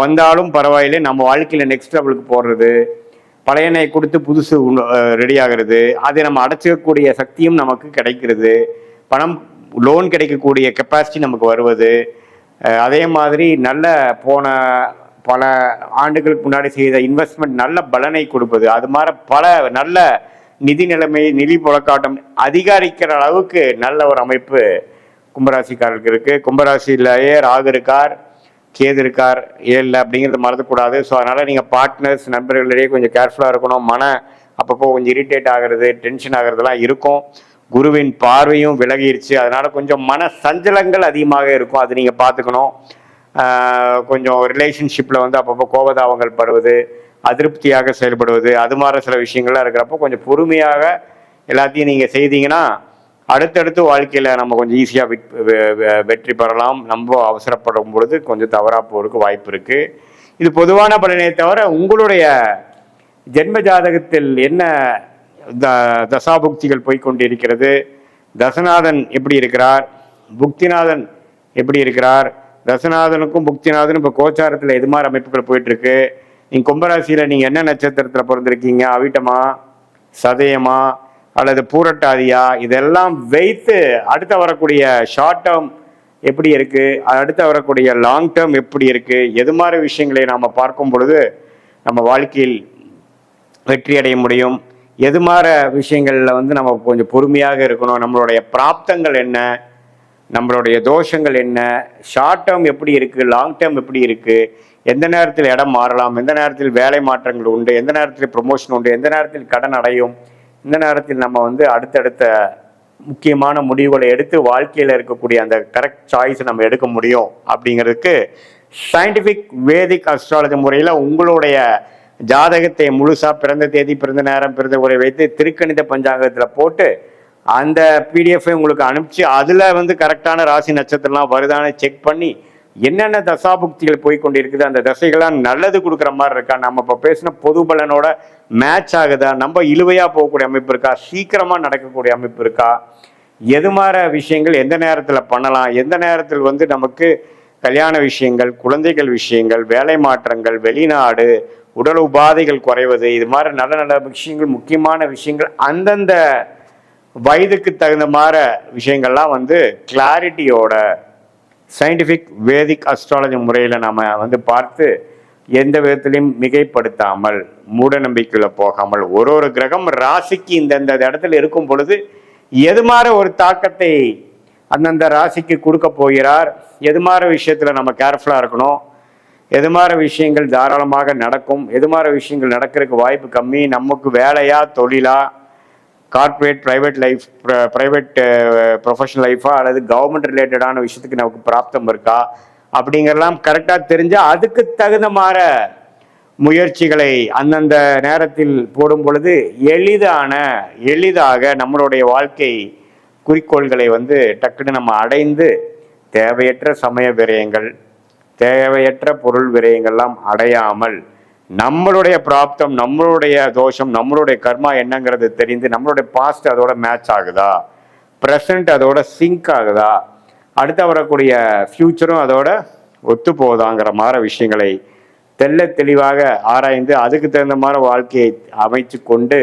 வந்தாலும் பரவாயில்லை நம்ம வாழ்க்கையில் நெக்ஸ்ட் லெவலுக்கு போடுறது, பழையனை கொடுத்து புதுசு ரெடி ஆகிறது, அதை நம்ம அடைச்சிக்கக்கூடிய சக்தியும் நமக்கு கிடைக்கிறது, பணம் லோன் கிடைக்கக்கூடிய கெப்பாசிட்டி நமக்கு வருவது, அதே மாதிரி நல்ல போன பல ஆண்டுகளுக்கு முன்னாடி செய்த இன்வெஸ்ட்மெண்ட் நல்ல பலனை கொடுப்பது, அது மாதிரி பல நல்ல நிதி நிலைமை, நிதி புழக்காட்டம் அதிகரிக்கிற அளவுக்கு நல்ல ஒரு அமைப்பு கும்பராசிக்காரர்களுக்கு இருக்குது. கும்பராசியிலேயே ராகு இருக்கார், கேது இருக்கார் 7 அப்படிங்கிறத மறந்துக்கூடாது. ஸோ அதனால் நீங்கள் பார்ட்னர்ஸ் நண்பர்களிடையே கொஞ்சம் கேர்ஃபுல்லாக இருக்கணும். அப்பப்போ கொஞ்சம் இரிட்டேட் ஆகிறது, டென்ஷன் ஆகிறதுலாம் இருக்கும். குருவின் பார்வையும் விலகிருச்சு, அதனால் கொஞ்சம் மன சஞ்சலங்கள் அதிகமாக இருக்கும், அது நீங்கள் பார்த்துக்கணும். கொஞ்சம் ரிலேஷன்ஷிப்பில் வந்து அப்பப்போ கோபதாபங்கள் படுவது, அதிருப்தியாக செயல்படுவது, அது மாதிரி சில விஷயங்கள்லாம் இருக்கிறப்போ கொஞ்சம் பொறுமையாக எல்லாத்தையும் நீங்கள் செய்தீங்கன்னா அடுத்தடுத்து வாழ்க்கையில் நம்ம கொஞ்சம் ஈஸியாக வெற்றி பெறலாம். நம்ம அவசரப்படும் பொழுது கொஞ்சம் தவறாக போகிறதுக்கு வாய்ப்பு இருக்குது. இது பொதுவான பலனை தவிர உங்களுடைய ஜென்ம ஜாதகத்தில் என்ன தசாபுக்திகள் போய்கொண்டிருக்கிறது, தசநாதன் எப்படி இருக்கிறார், புக்திநாதன் எப்படி இருக்கிறார், தசநாதனுக்கும் புக்திநாதனும் இப்போ கோச்சாரத்தில் எது மாதிரி அமைப்புகள் போயிட்டுருக்கு, நீங்கள் கும்பராசியில் நீங்கள் என்ன நட்சத்திரத்தில் பிறந்திருக்கீங்க, அவிட்டமா, சதயமா அல்லது பூரட்டாதியா, இதெல்லாம் வைத்து அடுத்த வரக்கூடிய ஷார்ட் டேர்ம் எப்படி இருக்குது, அடுத்த வரக்கூடிய லாங் டேர்ம் எப்படி இருக்குது, எது மாதிரி விஷயங்களை நாம் பார்க்கும் பொழுது நம்ம வாழ்க்கையில் வெற்றி அடைய முடியும், எது மாதிரி விஷயங்களில் வந்து நம்ம கொஞ்சம் பொறுமையாக இருக்கணும், நம்மளுடைய பிராப்தங்கள் என்ன, நம்மளுடைய தோஷங்கள் என்ன, ஷார்ட் டேர்ம் எப்படி இருக்குது, லாங் டேர்ம் எப்படி இருக்குது, எந்த நேரத்தில் இடம் மாறலாம், எந்த நேரத்தில் வேலை மாற்றங்கள் உண்டு, எந்த நேரத்தில் ப்ரொமோஷன் உண்டு, எந்த நேரத்தில் கடன் அடையும், இந்த நேரத்தில் நம்ம வந்து அடுத்தடுத்த முக்கியமான முடிவுகளை எடுத்து வாழ்க்கையில் இருக்கக்கூடிய அந்த கரெக்ட் சாய்ஸை நம்ம எடுக்க முடியும் அப்படிங்கிறதுக்கு சயின்டிஃபிக் வேதிக் அஸ்ட்ராலஜி முறையில் உங்களுடைய ஜாதகத்தை முழுசாக பிறந்த தேதி, பிறந்த நேரம், பிறந்த உரை வைத்து திருக்கணித பஞ்சாங்கத்தில் போட்டு அந்த பிடிஎஃப் உங்களுக்கு அனுப்பிச்சு அதில் வந்து கரெக்டான ராசி நட்சத்திரம்லாம் வருதான்னு செக் பண்ணி என்னென்ன தசாபுக்திகள் போய்கொண்டிருக்குது, அந்த தசைகள்லாம் நல்லது கொடுக்குற மாதிரி இருக்கா, நம்ம இப்போ பேசின பொது பலனோட மேட்ச் ஆகுதா, நம்ம இழுவையாக போகக்கூடிய அமைப்பு இருக்கா, சீக்கிரமாக நடக்கக்கூடிய அமைப்பு இருக்கா, எது மாதிரி விஷயங்கள் எந்த நேரத்தில் பண்ணலாம், எந்த நேரத்தில் வந்து நமக்கு கல்யாண விஷயங்கள், குழந்தைகள் விஷயங்கள், வேலை மாற்றங்கள், வெளிநாடு, உடல் உபாதைகள் குறைவது, இது மாதிரி நல்ல நல்ல விஷயங்கள், முக்கியமான விஷயங்கள் அந்தந்த வயதுக்கு தகுந்த மாதிரி விஷயங்கள்லாம் வந்து கிளாரிட்டியோட சயின்டிஃபிக் வேதிக் அஸ்ட்ராலஜி முறையில் நம்ம வந்து பார்த்து எந்த விதத்திலையும் மிகைப்படுத்தாமல் மூட நம்பிக்கையில் போகாமல் ஒரு கிரகம் ராசிக்கு இந்தந்த இடத்துல இருக்கும் பொழுது எது மாதிரி ஒரு தாக்கத்தை அந்தந்த ராசிக்கு கொடுக்க போகிறார், எது மாதிரி விஷயத்தில் நம்ம கேர்ஃபுல்லாக இருக்கணும், எது மாதிரி விஷயங்கள் தாராளமாக நடக்கும், எது மாதிரி விஷயங்கள் நடக்கிறதுக்கு வாய்ப்பு கம்மி, நமக்கு வேலையா தொழிலா, corporate private life, private professional லைஃபா அல்லது கவர்மெண்ட் ரிலேட்டடான விஷயத்துக்கு நமக்கு பிராப்தம் இருக்கா அப்படிங்கிறலாம் கரெக்டாக தெரிஞ்சால் அதுக்கு தகுந்த மாதிரி முயற்சிகளை அந்தந்த நேரத்தில் போடும் பொழுது எளிதாக நம்மளுடைய வாழ்க்கை குறிக்கோள்களை வந்து டக்குன்னு நம்ம அடைந்து தேவையற்ற சமய விரயங்கள், தேவையற்ற பொருள் விரயங்கள்லாம் அடையாமல் நம்மளுடைய பிராப்தம், நம்மளுடைய தோஷம், நம்மளுடைய கர்மா என்னங்கிறது தெரிந்து நம்மளுடைய பாஸ்ட் அதோட மேட்ச் ஆகுதா, ப்ரெசண்ட் அதோட சிங்க் ஆகுதா, அடுத்த வரக்கூடிய ஃப்யூச்சரும் அதோட ஒத்து போகுதாங்கிற மாதிரி விஷயங்களை தெளிவாக ஆராய்ந்து அதுக்கு தகுந்த மாதிரி வாழ்க்கையை அமைச்சு கொண்டு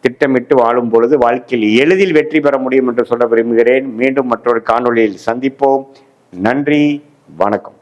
திட்டமிட்டு வாழும் பொழுது வாழ்க்கையில் எளிதில் வெற்றி பெற முடியும் என்று சொல்ல விரும்புகிறேன். மீண்டும் மற்றொரு காணொளியில் சந்திப்போம். நன்றி, வணக்கம்.